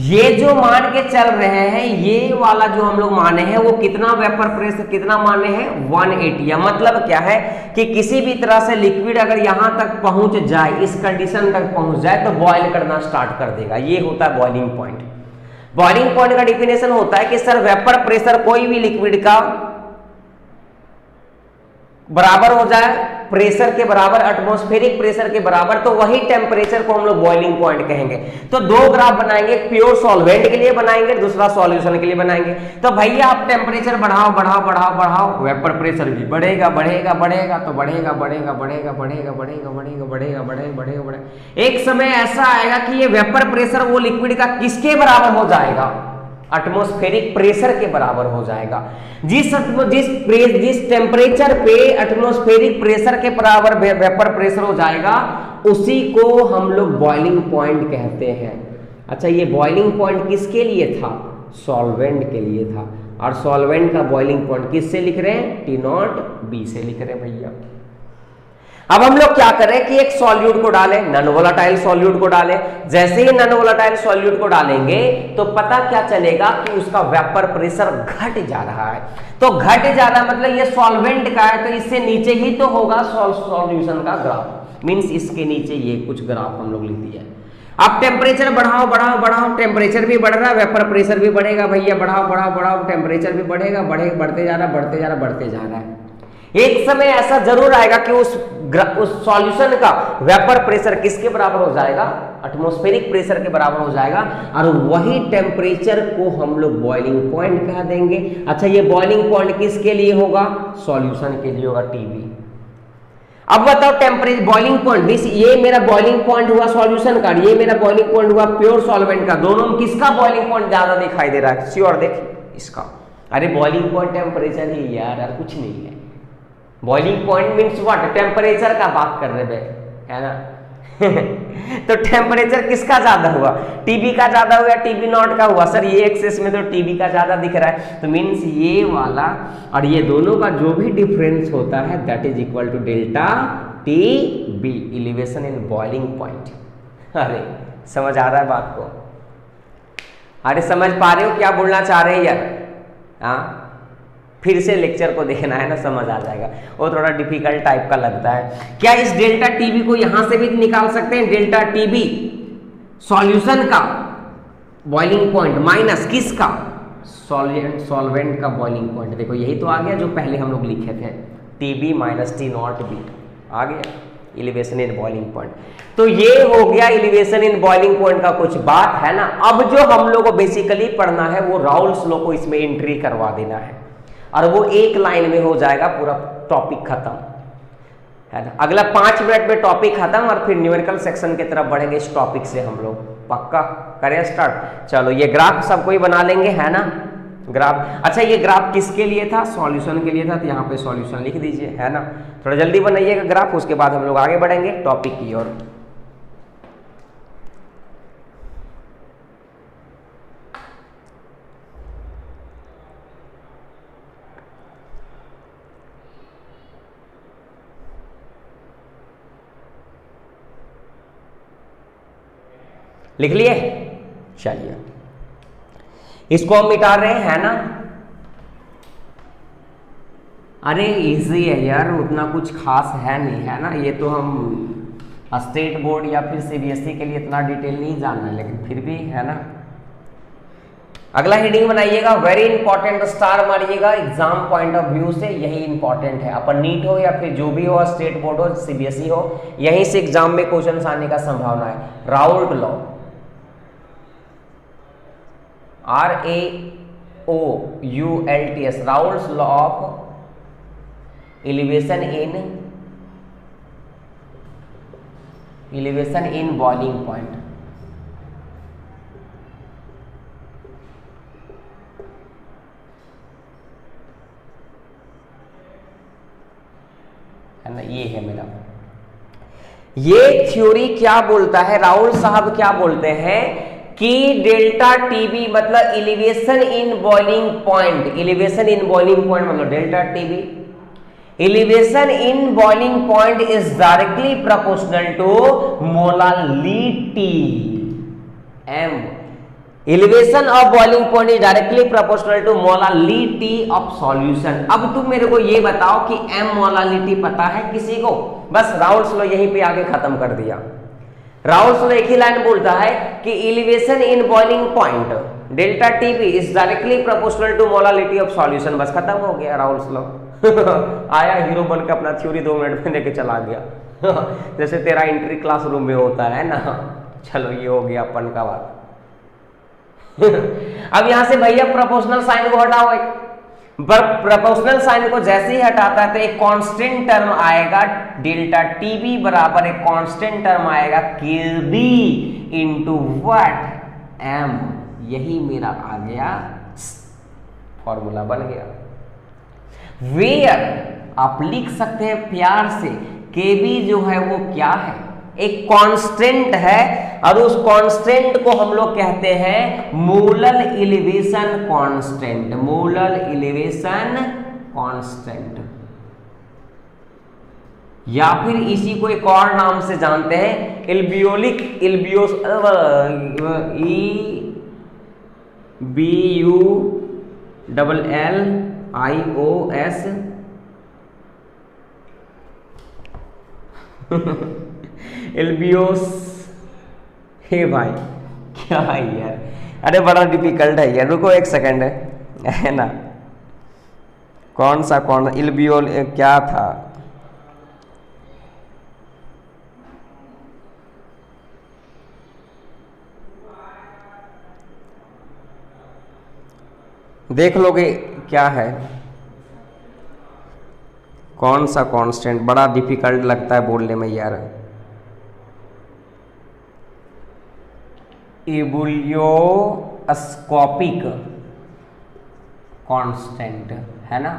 ये जो मान के चल रहे हैं, ये वाला जो हम लोग माने हैं वो कितना वेपर प्रेशर कितना माने हैं, 180। या मतलब क्या है कि किसी भी तरह से लिक्विड अगर यहां तक पहुंच जाए, इस कंडीशन तक पहुंच जाए, तो बॉयल करना स्टार्ट कर देगा। ये होता है बॉइलिंग पॉइंट। बॉइलिंग पॉइंट का डिफिनेशन होता है कि सर वेपर प्रेशर कोई भी लिक्विड का बराबर हो जाए प्रेशर के बराबर, एटमॉस्फेरिक प्रेशर के बराबर, तो वही टेम्परेचर को हम लोग बॉइलिंग पॉइंट कहेंगे। तो दो ग्राफ बनाएंगे, प्योर सॉल्वेंट के लिए बनाएंगे, दूसरा सॉल्यूशन के लिए बनाएंगे। तो भैया आप टेम्परेचर बढ़ाओ बढ़ाओ बढ़ाओ बढ़ाओ, वेपर प्रेशर भी बढ़ेगा बढ़ेगा बढ़ेगा, तो बढ़ेगा बढ़ेगा बढ़ेगा बढ़ेगा बढ़ेगा बढ़ेगा बढ़ेगा बढ़ेगा बढ़ेगा बढ़ेगा। एक समय ऐसा आएगा कि ये वेपर प्रेशर वो लिक्विड का किसके बराबर हो जाएगा, एटमॉस्फेरिक प्रेशर के बराबर हो जाएगा। जिस टेम्परेचर पे एटमॉस्फेरिक प्रेशर के बराबर वेपर प्रेशर हो जाएगा, उसी को हम लोग बॉइलिंग पॉइंट कहते हैं। अच्छा, ये बॉइलिंग पॉइंट किसके लिए था, सॉल्वेंट के लिए था। और सॉल्वेंट का बॉइलिंग पॉइंट किससे लिख रहे हैं, टी नॉट बी से लिख रहे हैं भैया। अब हम लोग क्या करें कि एक सॉल्यूट को डालें, नॉन वोलेटाइल सॉल्यूट को डालें। जैसे ही नॉन वोलेटाइल सॉल्यूट को डालेंगे तो पता क्या चलेगा कि उसका वेपर प्रेशर घट जा रहा है। तो घट जा रहा मतलब ये सॉल्वेंट का है, तो इससे नीचे ही तो होगा सॉल्यूशन का ग्राफ, मींस इसके नीचे ये कुछ ग्राफ हम लोग लिख दिया। अब टेम्परेचर बढ़ाओ बढ़ाओ बढ़ाओ, टेम्परेचर भी बढ़ रहा है, वेपर प्रेशर भी बढ़ेगा भैया, बढ़ाओ बढ़ाओ बढ़ाओ, टेम्परेचर भी बढ़ेगा, बढ़ते जा रहा है बढ़ते जा रहा है बढ़ते जा रहा है। एक समय ऐसा जरूर आएगा कि उस सॉल्यूशन का वेपर प्रेशर किसके बराबर हो जाएगा, एटमॉस्फेरिक प्रेशर के बराबर हो जाएगा, और वही टेम्परेचर को हम लोग बॉइलिंग पॉइंट कह देंगे। अच्छा, ये बॉइलिंग पॉइंट किसके लिए होगा, सॉल्यूशन के लिए होगा, टीबी। अब बताओ टेम्परेचर बॉइलिंग पॉइंट, ये मेरा बॉइलिंग पॉइंट हुआ सॉल्यूशन का, ये मेरा बॉइलिंग पॉइंट हुआ प्योर सॉल्वेंट का, दोनों में किसका बॉइलिंग पॉइंट ज्यादा दिखाई दे रहा है, श्योर देखिए इसका। अरे बॉइलिंग पॉइंट टेम्परेचर ही यार कुछ नहीं है। Boiling point means what, temperature का बात कर रहे हैं, है ना। तो टेम्परेचर किसका ज्यादा हुआ, टीबी का ज्यादा हुआ, टीबी नॉट का हुआ। सर ये एक्सेस में तो टीबी का ज्यादा दिख रहा है, तो मीन्स ये वाला और ये दोनों का जो भी डिफरेंस होता है that is equal to delta T B, elevation in boiling point. अरे समझ आ रहा है बात को, अरे समझ पा रहे हो क्या बोलना चाह रहे हैं यार। हाँ, फिर से लेक्चर को देखना है ना, समझ आ जाएगा। वो थोड़ा डिफिकल्ट टाइप का लगता है। क्या इस डेल्टा टीबी को यहां से भी निकाल सकते हैं, डेल्टा टीबी सॉल्यूशन का बॉइलिंग पॉइंट माइनस किसका, सॉल्वेंट का बॉइलिंग पॉइंट। देखो यही तो आ गया जो पहले हम लोग लिखे थे, TB minus T nought B आ गया, एलिवेशन इन बॉइलिंग पॉइंट। तो ये हो गया एलिवेशन इन बॉइलिंग पॉइंट का कुछ बात, है ना। अब जो हम लोग को बेसिकली पढ़ना है वो राउल्स लॉ को इसमें एंट्री करवा देना है, और वो एक लाइन में हो जाएगा पूरा टॉपिक खत्म, है ना। अगला 5 मिनट में टॉपिक खत्म और फिर न्यूमेरिकल सेक्शन की तरफ बढ़ेंगे इस टॉपिक से हम लोग। पक्का करें स्टार्ट। चलो ये ग्राफ सबको ही बना लेंगे, है ना। ग्राफ, अच्छा ये ग्राफ किसके लिए था? सॉल्यूशन के लिए था, तो यहाँ पे सॉल्यूशन लिख दीजिए, है ना। थोड़ा जल्दी बनाइएगा ग्राफ, उसके बाद हम लोग आगे बढ़ेंगे टॉपिक की ओर। लिख लिए? चलिए इसको हम मिटा रहे हैं, है ना। अरे इजी है यार, उतना कुछ खास है नहीं, है ना। ये तो हम स्टेट बोर्ड या फिर सीबीएसई के लिए इतना डिटेल नहीं जानना है, लेकिन फिर भी, है ना। अगला हेडिंग बनाइएगा, वेरी इंपॉर्टेंट, स्टार मारिएगा। एग्जाम पॉइंट ऑफ व्यू से यही इंपॉर्टेंट है। अपन नीट हो या फिर जो भी हो, स्टेट बोर्ड हो, सीबीएसई हो, यहीं से एग्जाम में क्वेश्चन आने का संभावना है। Raoult law, RAOULTS, Raoult's law of elevation in boiling point. है ना, ये है मेरा। ये थ्योरी क्या बोलता है, राउल साहब क्या बोलते हैं कि डेल्टा टीबी मतलब elevation in boiling point, elevation in boiling point मतलब delta TB, elevation in boiling point is directly proportional to molality M. Elevation of boiling point is directly proportional to molality of solution. अब तुम मेरे को ये बताओ कि M molality पता है किसी को? बस राउल्स लॉ यहीं पे आगे खत्म कर दिया। राउल्स लॉ एक ही लाइन बोलता है कि elevation in boiling point delta TB is directly proportional to molality of solution. बस खत्म हो गया राउल्स लॉ। आया हीरो बन के अपना थ्योरी 2 मिनट में लेके चला गया। जैसे तेरा एंट्री क्लासरूम में होता है ना। चलो ये हो गया अपन का बात। अब यहां से भैया प्रोपोर्शनल साइन को हटाओ। प्रोपोर्शनल साइन को जैसे ही हटाता है तो एक कांस्टेंट टर्म आएगा, डेल्टा टीबी बराबर एक कांस्टेंट टर्म आएगा केबी इंटू व्हाट एम। यही मेरा आ गया, फॉर्मूला बन गया। वेयर आप लिख सकते हैं प्यार से, केबी जो है वो क्या है? एक कांस्टेंट है और उस कांस्टेंट को हम लोग कहते हैं molar elevation constant. Molar elevation constant, या फिर इसी को एक और नाम से जानते हैं एल्बियोलिक एल्बियोस BULLIOS एल्बियोस। हे भाई क्या है यार, अरे बड़ा डिफिकल्ट है यार, रुको एक सेकंड है ना। कौन सा एल्बियोल क्या था? देख लोगे क्या है, कौन सा कांस्टेंट? बड़ा डिफिकल्ट लगता है बोलने में यार। एबुलियोस्कोपिक कांस्टेंट है ना।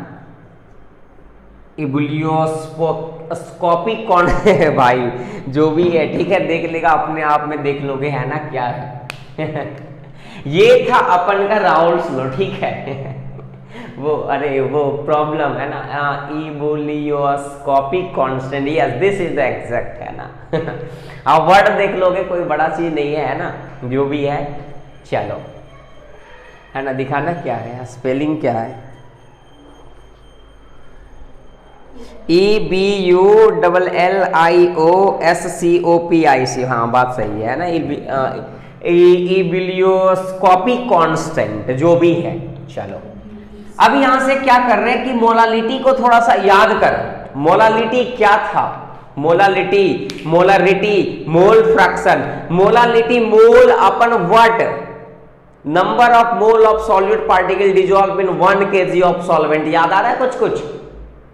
एबुलियोस्कोपिक कौन है भाई? जो भी है ठीक है, देख लेगा अपने आप में, देख लोगे है ना क्या है। ये था अपन का राउल्स लॉ, ठीक है। वो अरे वो प्रॉब्लम है ना, ebullioscopic constant, yes this is the exact, है ना। अब वर्ड देख लोगे, कोई बड़ा चीज नहीं है ना, जो भी है। चलो है ना, दिखाना क्या है, स्पेलिंग क्या है? EBULLIOSCOPIC। हाँ बात सही है ना, एबुलियोस्कोपिक कांस्टेंट जो भी है। चलो अब यहां से क्या कर रहे हैं कि मोलालिटी को थोड़ा सा याद कर। मोलालिटी क्या था? Molality, molarity, mole fraction. Molality mole upon what? Number of mole of solute particle dissolve in 1 kg of solvent. याद आ रहा है कुछ कुछ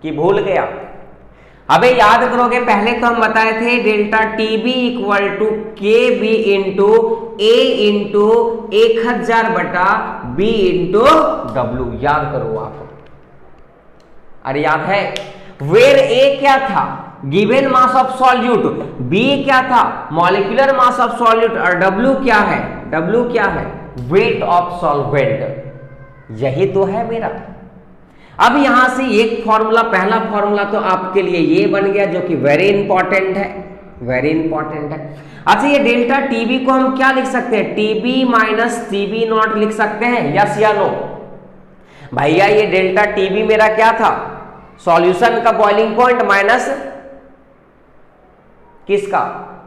कि भूल गया? अबे याद करोगे, पहले तो हम बताए थे delta TB equal to K B into A into 1000 बटा बी इंटू डब्ल्यू। याद करो आप, अरे याद है, वेर ए क्या था, given mass of solute, B क्या था, मॉलिक्यूलर मास ऑफ सॉल्यूट, और डब्ल्यू क्या है, डब्ल्यू क्या है, वेट ऑफ सॉल्वेंट। यही तो है मेरा। अब यहां से एक फॉर्मूला, पहला फॉर्मूला तो आपके लिए ये बन गया, जो कि वेरी इंपॉर्टेंट है, वेरी इंपॉर्टेंट है। अच्छा, ये डेल्टा टीबी को हम क्या लिख सकते हैं, टीबी माइनस टीबी नॉट लिख सकते हैं, यस या नो? भैया ये डेल्टा टीबी मेरा क्या था, सॉल्यूशन का बॉइलिंग पॉइंट माइनस किसका,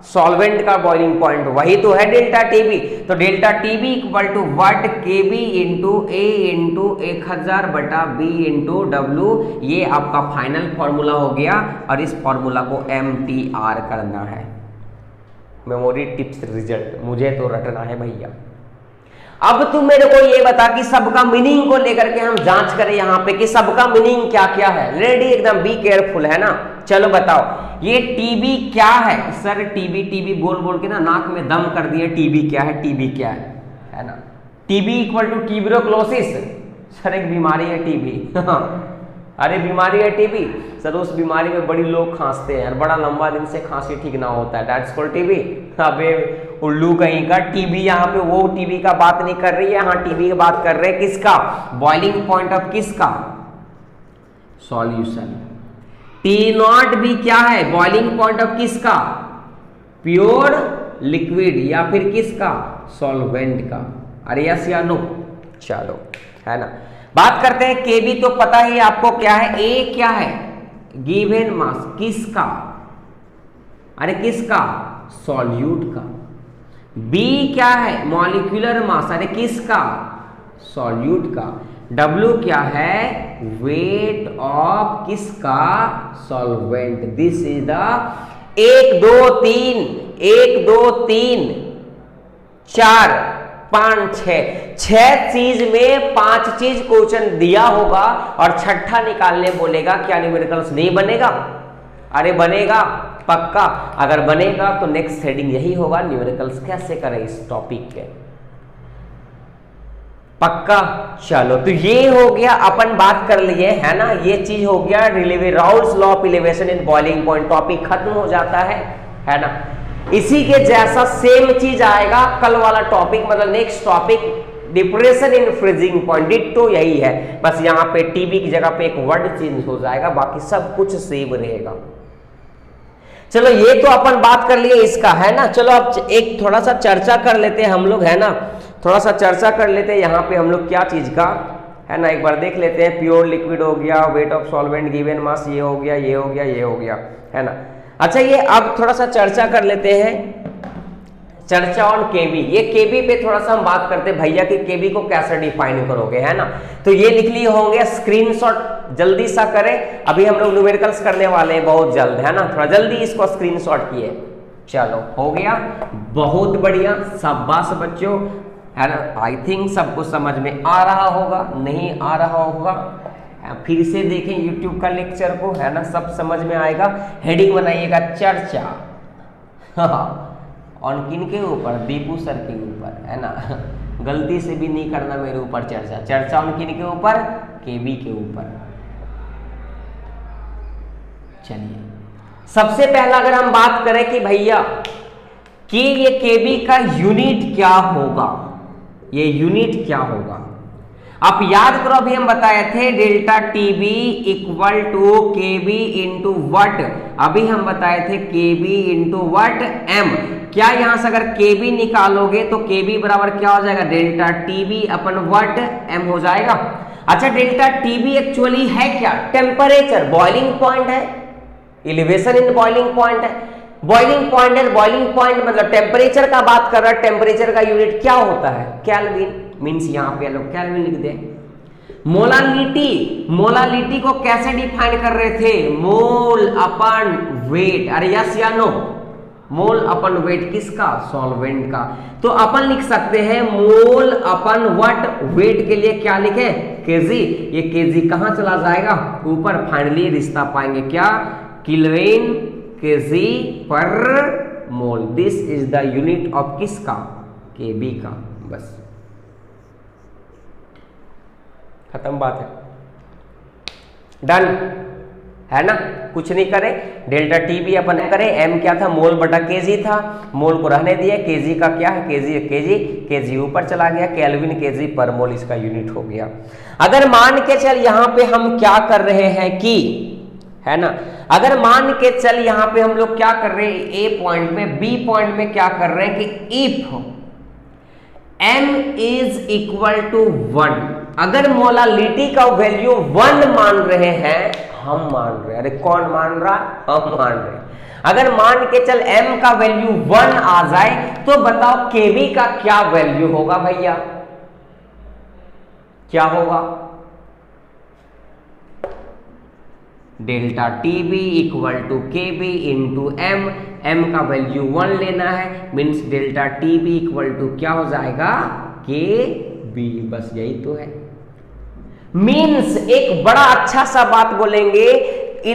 सॉल्वेंट का बॉइलिंग पॉइंट, वही तो है डेल्टा टीबी। तो delta TB equal to what, K B into A into 1000 बटा बी इंटू डब्ल्यू। ये आपका फाइनल फॉर्मूला हो गया, और इस फॉर्मूला को MTR करना है, मेमोरी टिप्स रिजल्ट, मुझे तो रटना है भैया। अब तू मेरे को ये बता कि सबका मीनिंग को लेकर के हम जांच करें यहाँ पे कि सबका मीनिंग क्या क्या है। रेडी, एकदम बी केयरफुल, है ना? चलो बताओ, ये टीबी क्या है? सर टीबी टीबी बोल बोल के ना नाक में दम कर दिए। टीबी क्या है, टीबी क्या है ना? TB equal to tuberculosis. Sir एक बीमारी है टीबी। अरे बीमारी है टीबी सर, उस बीमारी में बड़ी लोग खांसते हैं, बड़ा लंबा दिन से खांसी ठीक ना होता है, दैट्स कॉल्ड टीबी। अबे उल्लू कहीं का, टीबी यहाँ पे वो टीबी का बात नहीं कर रही है, यहाँ टीबी की बात कर रहे हैं किसका, बॉइलिंग पॉइंट ऑफ किसका, सॉल्यूशन। टी नॉट भी क्या है, बॉइलिंग पॉइंट ऑफ किसका, प्योर लिक्विड, या फिर किसका, सॉल्वेंट का। अरे यस या नो? चलो, है ना। बात करते हैं केबी, तो पता ही आपको क्या है, ए क्या है, गिवन मास किसका, अरे किसका, सॉल्यूट का। बी क्या है, मॉलिक्यूलर मास, अरे किसका, सॉल्यूट का। डब्ल्यू क्या है, वेट ऑफ किसका, सॉल्वेंट। दिस इज द 1 2 3 1 2 3 4 5 6 चीज में 5 चीज क्वेश्चन दिया होगा और छठा निकालने बोलेगा, क्या न्यूमेरिकल्स नहीं बनेगा? अरे बनेगा पक्का। अगर बनेगा तो नेक्स्ट हेडिंग यही होगा, न्यूमेरिकल्स कैसे करें इस टॉपिक के, पक्का। चलो, तो ये हो गया, अपन बात कर लिए, है ना, ये चीज हो गया Raoult's law of elevation in boiling point. Topic खत्म हो जाता है ना। इसी के जैसा सेम चीज आएगा कल वाला टॉपिक, मतलब next topic, depression in freezing point. Ditto यही है, बस यहाँ पे टीबी की जगह पे एक वर्ड चेंज हो जाएगा, बाकी सब कुछ सेम रहेगा। चलो, ये तो अपन बात कर लिए इसका, है ना। चलो अब एक थोड़ा सा चर्चा कर लेते हैं हम लोग, है ना, थोड़ा सा चर्चा कर लेते हैं यहाँ पे हम लोग क्या चीज का, है ना। एक बार देख लेते हैं, प्योर लिक्विड हो गया, weight of solvent, given mass, ये हो गया, ये हो गया, ये हो गया, है ना। अच्छा, ये अब थोड़ा सा चर्चा कर लेते हैं, चर्चा ऑन केबी। ये केबी पे थोड़ा सा हम बात करते हैं भैया कि केबी को कैसे डिफाइन करोगे, है ना। तो ये लिख लिए होंगे, स्क्रीनशॉट जल्दी सा करें, अभी हम लोग न्यूमेरिकल्स करने वाले हैं बहुत जल्द, है ना। थोड़ा जल्दी इसको स्क्रीनशॉट किए। चलो, हो गया, बहुत बढ़िया, शाबाश बच्चों, है ना। आई थिंक सबको समझ में आ रहा होगा, नहीं आ रहा होगा फिर से देखें YouTube का लेक्चर को, है ना, सब समझ में आएगा। हेडिंग बनाइएगा चर्चा और किन के ऊपर, दीपू सर के ऊपर, है ना। गलती से भी नहीं करना मेरे ऊपर चर्चा, चर्चा उन किन के ऊपर, केबी के ऊपर। चलिए, सबसे पहला अगर हम बात करें कि भैया कि ये केबी का यूनिट क्या होगा, ये यूनिट क्या होगा, आप याद करो, अभी हम बताए थे delta TB equal to KB into what. अभी हम बताए थे केबी इंटू वट, एम। क्या यहां से अगर केबी निकालोगे तो केबी बराबर क्या हो जाएगा, डेल्टा टीबी अपन वट एम हो जाएगा। अच्छा, डेल्टा टीबी एक्चुअली है क्या, टेम्परेचर, बॉइलिंग पॉइंट है, एलिवेशन इन बॉइलिंग पॉइंट है, बॉइलिंग पॉइंट है। बॉइलिंग पॉइंट मतलब टेम्परेचर का बात कर रहा है, टेम्परेचर का यूनिट क्या होता है, केल्विन। मीन्स यहाँ पे लोग केल्विन लिख दे। मोलालिटी, मोलालिटी को कैसे डिफाइन कर रहे थे, मोल अपन वेट। अरे यस या नो, मोल अपन वेट किसका, सॉल्वेंट का। तो अपन लिख सकते हैं मोल अपन व्हाट, वेट के लिए क्या लिखे, केजी। ये केजी कहां चला जाएगा, ऊपर। फाइनली रिश्ता पाएंगे क्या, kelvin KG per mole. This is the unit of किसका, केबी का। बस खत्म बात है, डन है ना, कुछ नहीं करें। डेल्टा टी भी अपन करें, एम क्या था, मोल बटा केजी था, मोल को रहने दिया, केजी का क्या है, केजी ऊपर चला गया, केल्विन केजी पर मोल इसका यूनिट हो गया। अगर मान के चल यहां पे हम क्या कर रहे हैं कि, है ना, अगर मान के चल यहां पे हम लोग क्या कर रहे हैं, ए पॉइंट में, बी पॉइंट में क्या कर रहे हैं कि if m is equal to 1, अगर मोलालिटी का वैल्यू 1 मान रहे हैं, हम मान रहे हैं, अरे कौन मान रहा, हम मान रहे हैं। अगर मान के चल m का वैल्यू 1 आ जाए तो बताओ kb का क्या वैल्यू होगा भैया, क्या होगा, delta T B equal to K B into M, M का वैल्यू 1 लेना है, means delta T B equal to क्या हो जाएगा, के बी। बस यही तो है। मीन्स एक बड़ा अच्छा सा बात बोलेंगे,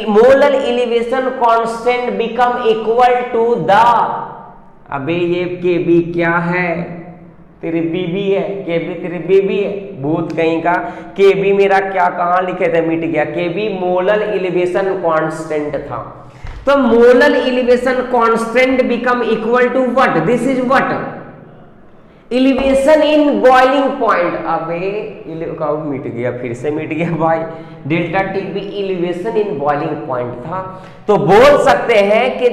molar elevation constant become equal to the, अबे ये के बी क्या है, तेरी बीबी है, के बी तेरी बीबी है, भूत कहीं का। के बी मेरा क्या कहां लिखे थे, मिट गया। के बी मोलर एलिवेशन कांस्टेंट था, तो molar elevation constant become equal to what, this is what, elevation in boiling point. अबे मिट गया, फिर से मिट गया भाई। Delta T B elevation in boiling point था, तो बोल सकते हैं कि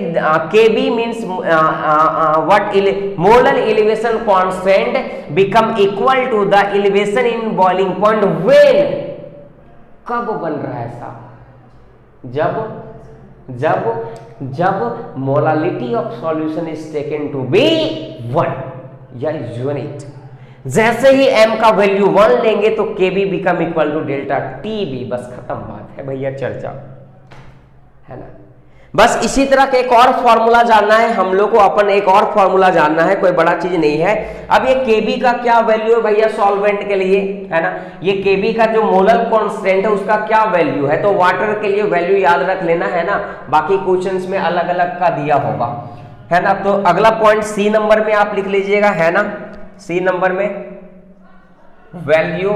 K B means what, molar elevation constant become equal to the elevation in boiling point when, कब बन रहा है ऐसा, जब molality of solution is taken to be 1 या यूनिट। जैसे ही m का वैल्यू 1 लेंगे तो kb become equal to delta tb। बस खत्म बात है भैया, चर्चा है ना। बस इसी तरह का एक और फॉर्मूला जानना है हम लोग को, अपन एक और फॉर्मूला जानना है, कोई बड़ा चीज नहीं है। अब ये kb का क्या वैल्यू है भैया सॉल्वेंट के लिए, है ना, ये kb का जो मोलर कांस्टेंट है उसका क्या वैल्यू है, तो वाटर के लिए वैल्यू याद रख लेना है ना, बाकी क्वेश्चंस में अलग अलग का दिया होगा, है ना। तो अगला पॉइंट सी नंबर में आप लिख लीजिएगा, है ना, सी नंबर में वैल्यू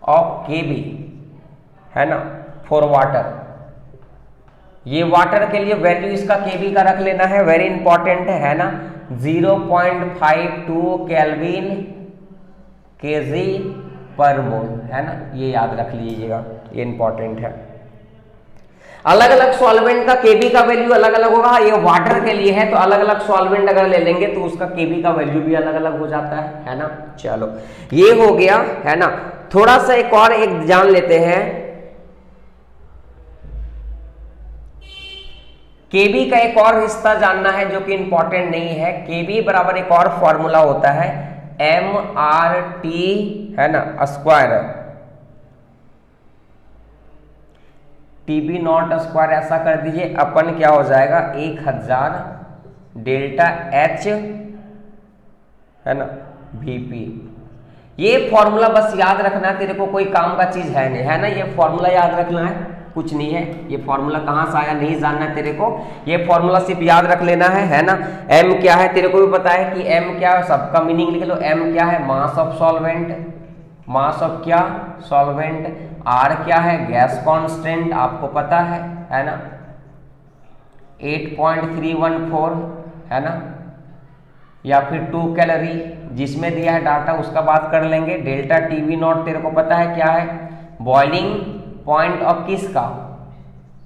ऑफ केबी, है ना, फॉर वाटर। ये वाटर के लिए वैल्यू इसका केबी का रख लेना है, वेरी इंपॉर्टेंट है ना, 0.52 केल्विन केजी पर मोल, है ना, ये याद रख लीजिएगा, ये इंपॉर्टेंट है। अलग अलग सॉल्वेंट का केबी का वैल्यू अलग अलग होगा, ये वाटर के लिए है तो अलग अलग सॉल्वेंट अगर ले लेंगे तो उसका केबी का वैल्यू भी अलग अलग हो जाता है ना। चलो ये हो गया, है ना। थोड़ा सा एक और एक जान लेते हैं, केबी का एक और हिस्सा जानना है जो कि इंपॉर्टेंट नहीं है। केबी बराबर एक और फॉर्मूला होता है MRT, है ना, स्क्वायर, TB नॉट स्क्वायर ऐसा कर दीजिए, अपन क्या हो जाएगा 1000 डेल्टा H, है ना, VP। ये फॉर्मूला बस याद रखना है, तेरे को कोई काम का चीज है नहीं, है ना, ये फॉर्मूला याद रखना है, कुछ नहीं है। ये फॉर्मूला कहां से आया नहीं जानना है तेरे को, ये फॉर्मूला सिर्फ याद रख लेना है ना। M क्या है तेरे को भी पता है कि M क्या है, सबका मीनिंग लिख लो। M क्या है, mass of solvent, mass of क्या, सॉल्वेंट। R क्या है, गैस कांस्टेंट, आपको पता है ना, 8.314, है ना, या फिर 2 कैलोरी, जिसमें दिया है डाटा उसका बात कर लेंगे। डेल्टा टीवी नॉट तेरे को पता है क्या है, बॉइलिंग पॉइंट ऑफ किसका,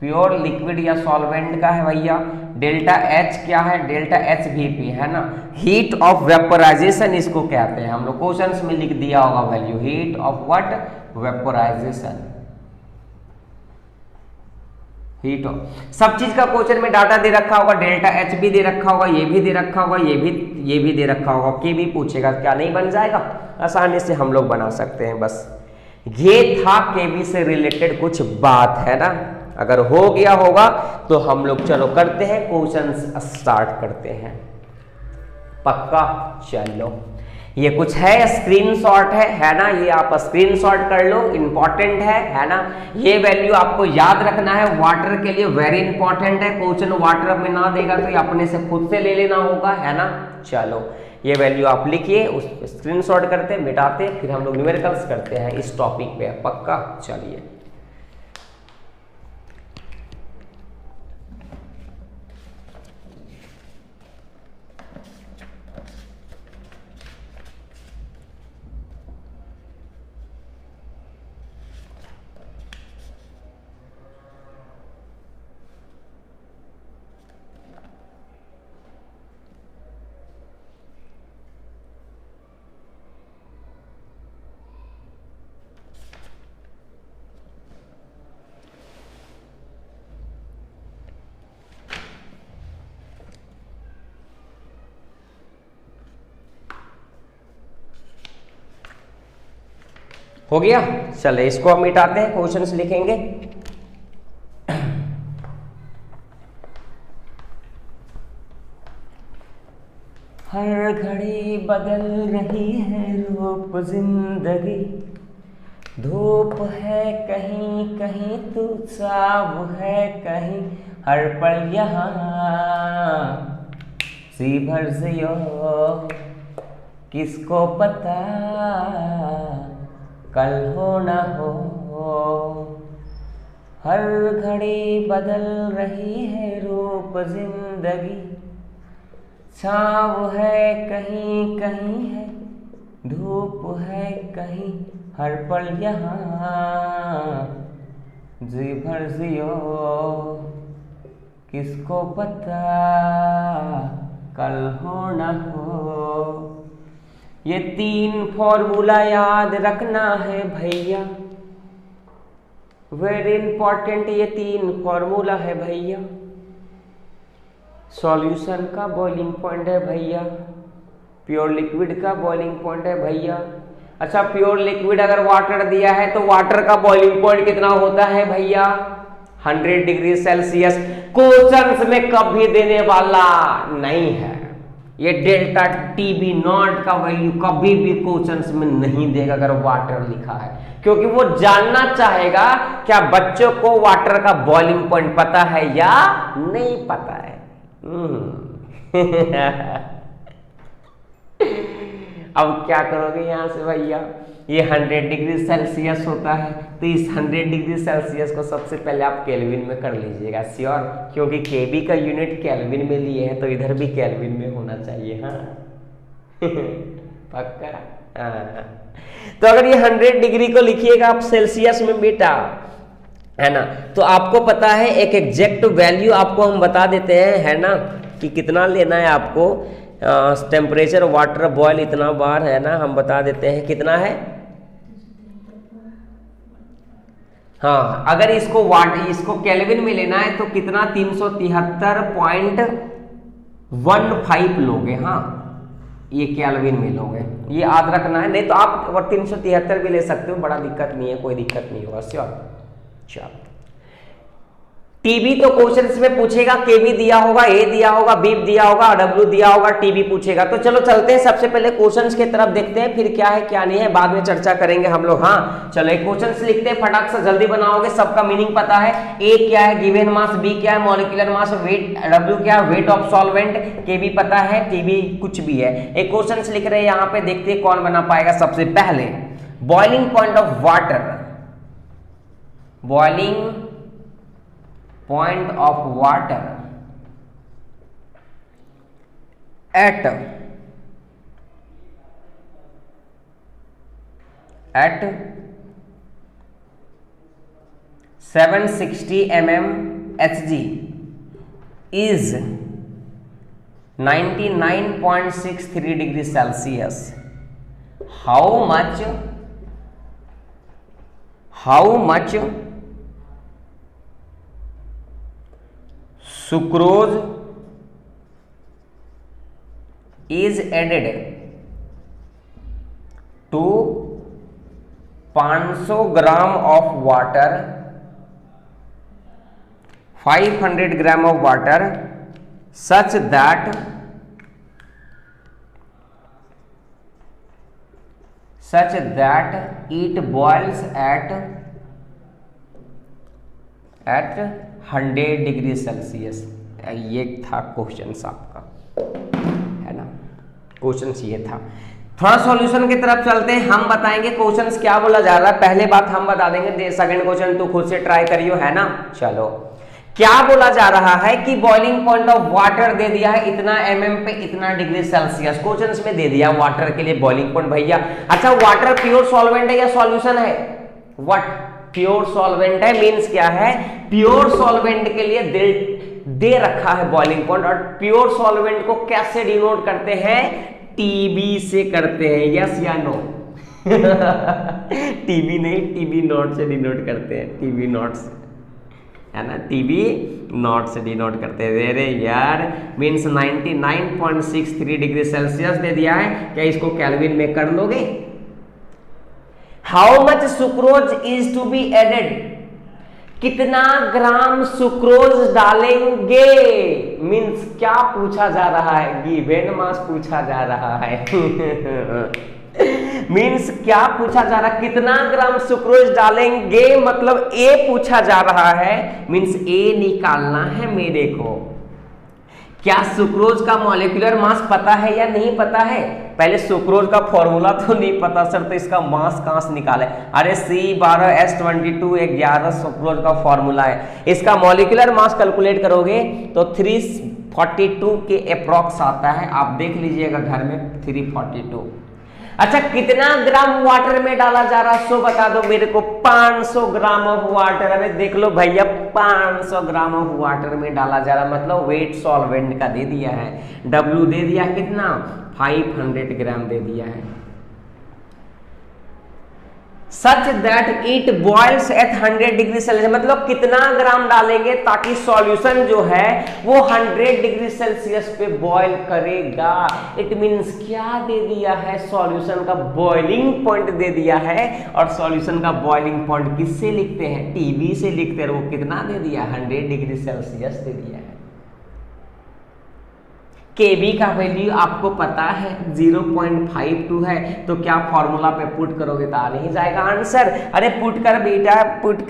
प्योर लिक्विड या सॉल्वेंट का है भैया। डेल्टा H क्या है, डेल्टा HVP, है ना, हीट ऑफ वेपोराइजेशन इसको कहते हैं, हम लोग क्वेश्चंस में लिख दिया होगा value, heat of what, vaporisation, heat of. सब चीज का क्वेश्चन में डाटा दे रखा होगा, डेल्टा H भी दे रखा होगा, ये भी दे रखा होगा, ये भी दे रखा होगा। के भी पूछेगा क्या नहीं बन जाएगा, आसानी से हम लोग बना सकते हैं। बस ये था केबी से रिलेटेड कुछ बात, है ना। अगर हो गया होगा तो हम लोग चलो करते हैं क्वेश्चंस स्टार्ट करते हैं, पक्का। चलो ये कुछ है, स्क्रीनशॉट है ना, ये आप स्क्रीनशॉट कर लो, इंपॉर्टेंट है ना। ये वैल्यू आपको याद रखना है, वाटर के लिए वेरी इंपॉर्टेंट है। क्वेश्चन वाटर में ना देगा तो ये अपने से खुद से ले लेना होगा, है ना। चलो ये वैल्यू आप लिखिए, उस स्क्रीनशॉट करते मिटाते, फिर हम लोग न्यूमेरिकल्स करते हैं इस टॉपिक पे, पक्का। चलिए हो गया। चले इसको हम मिटाते हैं, क्वेश्चंस लिखेंगे। हर घड़ी बदल रही है रूप जिंदगी, धूप है कहीं कहीं तू छाव है कहीं, हर पल यहाँ सी भर जियो, किसको पता कल हो ना हो। हर घड़ी बदल रही है रूप जिंदगी, छाव है कहीं कहीं है, धूप है कहीं, हर पल यहाँ जी भर जियो, किसको पता कल हो ना हो। ये 3 फॉर्मूला याद रखना है भैया, वेरी इंपॉर्टेंट। ये 3 फॉर्मूला है भैया। सॉल्यूशन का बॉइलिंग पॉइंट है भैया, प्योर लिक्विड का बॉइलिंग पॉइंट है भैया। अच्छा, प्योर लिक्विड अगर वाटर दिया है तो वाटर का बॉइलिंग पॉइंट कितना होता है भैया? 100 डिग्री सेल्सियस। क्वेश्चंस में कभी देने वाला नहीं है ये डेल्टा टीबी नॉट का वैल्यू, कभी भी क्वेश्चंस में नहीं देगा अगर वाटर लिखा है, क्योंकि वो जानना चाहेगा क्या बच्चों को वाटर का बॉइलिंग पॉइंट पता है या नहीं पता है। अब क्या करोगे यहां से भैया? ये 100 डिग्री सेल्सियस होता है, तो इस 100 डिग्री सेल्सियस को सबसे पहले आप केल्विन में कर लीजिएगा, श्योर, क्योंकि केबी का यूनिट केल्विन में लिए हैं तो इधर भी केल्विन में होना चाहिए। हाँ पक्का। तो अगर ये 100 डिग्री को लिखिएगा आप सेल्सियस में बेटा, है ना, तो आपको पता है एक एग्जैक्ट वैल्यू आपको हम बता देते हैं, है ना, कि कितना लेना है आपको। टेम्परेचर वाटर बॉयल इतना बार, है ना, हम बता देते हैं कितना है। हाँ, अगर इसको केल्विन में लेना है तो कितना 373.15 लोगे। हाँ, ये केल्विन में लोगे, ये याद रखना है, नहीं तो आप 373 भी ले सकते हो, बड़ा दिक्कत नहीं है, कोई दिक्कत नहीं होगा, श्योर। चलो, टीबी तो क्वेश्चंस में पूछेगा, केबी दिया होगा, ए दिया होगा, बी दिया होगा, डब्ल्यू दिया होगा, टीबी पूछेगा। तो चलो चलते हैं, सबसे पहले क्वेश्चंस की तरफ देखते हैं, फिर क्या है क्या नहीं है बाद में चर्चा करेंगे हम लोग। हाँ चलो, क्वेश्चंस लिखते हैं, फटाक से जल्दी बनाओगे, सबका मीनिंग पता है। ए क्या है, गिवन मास, बी क्या है, मॉलिक्यूलर मास, वेट, डब्ल्यू क्या है, वेट ऑफ सॉल्वेंट, केबी पता है, टीबी कुछ भी है। एक क्वेश्चंस लिख रहे हैं यहाँ पे, देखते हैं कौन बना पाएगा। सबसे पहले boiling point of water, boiling point of water at 760 mm Hg is 99.63 degree Celsius. How much sucrose is added to 500 gram of water, 500 gram of water, such that such that it boils at 100 degree Celsius. ये था question आपका, है ना, question ये था। थोड़ा solution की तरफ चलते हैं, हम बताएंगे क्वेश्चंस क्या बोला जा रहा है। पहले बात हम बता देंगे, सेकंड क्वेश्चन तो खुद से ट्राई करियो, है ना। चलो, क्या बोला जा रहा है कि बॉइलिंग पॉइंट ऑफ वाटर दे दिया है इतना mm पे इतना डिग्री सेल्सियस, क्वेश्चंस में दे दिया वाटर के लिए बॉइलिंग पॉइंट भैया। अच्छा, वाटर प्योर सॉल्वेंट है या सॉल्यूशन है? व्हाट, प्योर सॉल्वेंट है, मींस क्या है, प्योर सॉल्वेंट के लिए दे रखा है बॉइलिंग पॉइंट। और प्योर सॉल्वेंट को कैसे डिनोट करते हैं? टीबी से करते हैं, यस या नो? टीबी नहीं, टीबी नॉट से डिनोट करते हैं, टीबी नॉट से, है ना, टीबी नॉट से डिनोट करते हैं। अरे यार, मींस 99.63 डिग्री सेल्सियस दे दिया है, क्या इसको केल्विन में कर लोगे? How much sucrose is to be added, कितना ग्राम सुक्रोज डालेंगे, मींस क्या पूछा जा रहा है, गिवन मास पूछा जा रहा है। मींस क्या पूछा जा रहा है, कितना ग्राम सुक्रोज डालेंगे, मतलब ए पूछा जा रहा है, मींस ए निकालना है मेरे को। क्या सुक्रोज का मॉलिक्यूलर मास पता है या नहीं पता है? पहले सुक्रोज का फॉर्मूला तो नहीं पता सर, तो इसका मास कहां से निकाले? अरे C12H22 11 सुक्रोज का फॉर्मूला है। इसका मॉलिक्यूलर मास कैलकुलेट करोगे तो 342 के अप्रॉक्स आता है, आप देख लीजिएगा घर में 342। अच्छा, कितना ग्राम वाटर में डाला जा रहा है सो बता दो मेरे को। 500 ग्राम ऑफ वाटर, अरे देख लो भैया, 500 ग्राम ऑफ वाटर में डाला जा रहा है, मतलब वेट सॉल्वेंट का दे दिया है। W दे दिया कितना, 500 ग्राम दे दिया है। Such that it boils at 100 degree Celsius, मतलब कितना ग्राम डालेंगे ताकि सॉल्यूशन जो है वो 100 डिग्री सेल्सियस पे बॉईल करेगा। इट मींस क्या दे दिया है, सॉल्यूशन का बॉइलिंग पॉइंट दे दिया है। और सॉल्यूशन का बॉइलिंग पॉइंट किससे लिखते हैं? टीबी से लिखते हैं। वो कितना दे दिया, 100 डिग्री सेल्सियस दे दिया है। केबी का वैल्यू आपको पता है 0.52 है, तो क्या फॉर्मूला पे पुट करोगे तो आ नहीं जाएगा आंसर। अरे पुट कर बेटा, पुट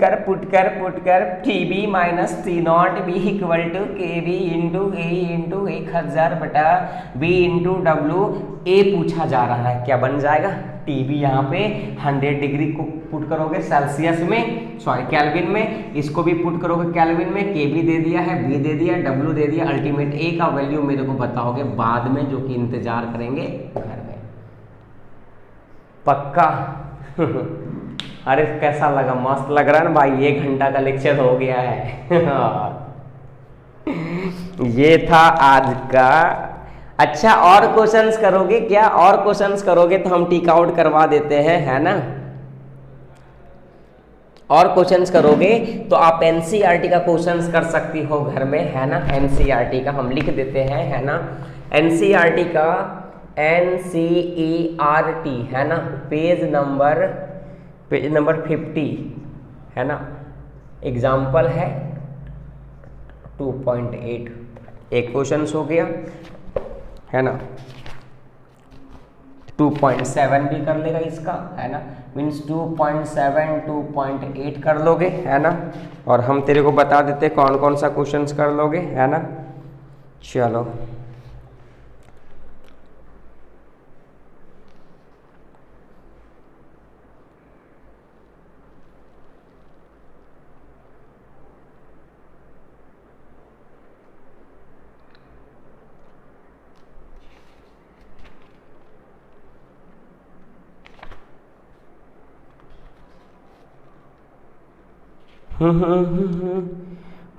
कर TB minus T0 B equal to KB into A into 1000 बटा बी इंटू डब्ल्यू। ए पूछा जा रहा है, क्या बन जाएगा? टीबी यहाँ पे 100 डिग्री को पुट करोगे सेल्सियस में, सॉरी केल्विन में, इसको भी पुट करोगे केल्विन में। केबी दे दिया है, बी दे दिया, डब्ल्यू दे दिया, अल्टीमेट ए का वैल्यू मेरे को बताओगे बाद में, जो कि इंतजार करेंगे घर में। पक्का? अरे कैसा लगा, मस्त लग रहा है ना भाई, 1 घंटा का लेक्चर हो गया है। ये था आज का। अच्छा, और क्वेश्चंस करोगे क्या? और क्वेश्चंस करोगे तो हम टिक आउट करवा देते हैं, है ना। और क्वेश्चंस करोगे तो आप एनसीईआरटी का क्वेश्चंस कर सकती हो घर में, है ना। एनसीईआरटी का हम लिख देते हैं, है ना। एनसीईआरटी का एनसीईआरटी, है ना, पेज नंबर 50, है ना। एग्जाम्पल है 2.8, एक क्वेश्चन हो गया, है ना। 2.7 भी कर लेगा इसका, है ना, मीन्स 2.7 2.8 कर लोगे, है ना। और हम तेरे को बता देते कौन कौन सा क्वेश्चंस कर लोगे, है ना। चलो,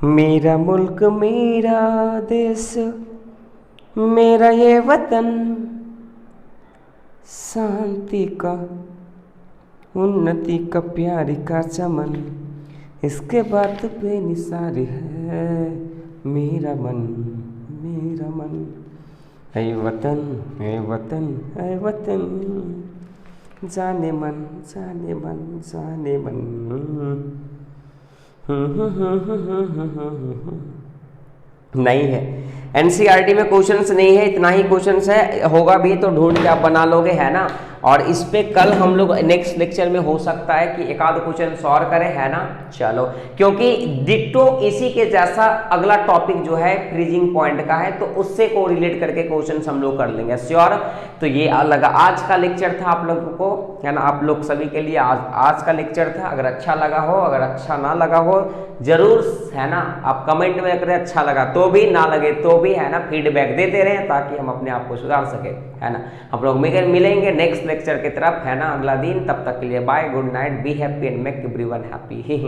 मेरा मुल्क मेरा देश मेरा ये वतन, शांति का उन्नति का प्यार का चमन, इसके बाद बेनिसार है मेरा मन, मेरा मन। ऐ वतन ऐ वतन ऐ वतन, जाने मन जाने मन जाने मन। नहीं है, एनसीईआरटी में क्वेश्चंस नहीं है, इतना ही क्वेश्चंस है, होगा भी तो ढूंढ के आप बना लोगे, है ना। और इस पे कल हम लोग नेक्स्ट लेक्चर में हो सकता है कि एक आध क्वेश्चन सॉल्व करें, है ना। चलो, क्योंकि डिट्टो इसी के जैसा अगला टॉपिक जो है फ्रीजिंग पॉइंट का है, तो उससे को रिलेट करके क्वेश्चन हम लोग कर लेंगे श्योर। तो ये लगा आज का लेक्चर था आप लोगों को, है ना, आप लोग सभी के लिए आज का लेक्चर था। अगर अच्छा लगा हो, अगर अच्छा ना लगा हो जरूर, है ना, आप कमेंट में करें, अच्छा लगा तो भी, ना लगे तो भी, है ना, फीडबैक देते रहें ताकि हम अपने आप को सुधार सके, है ना। हम लोग मिलेंगे नेक्स्ट लेक्चर की तरफ, है ना, अगला दिन। तब तक के लिए bye, good night, be happy and make everyone happy.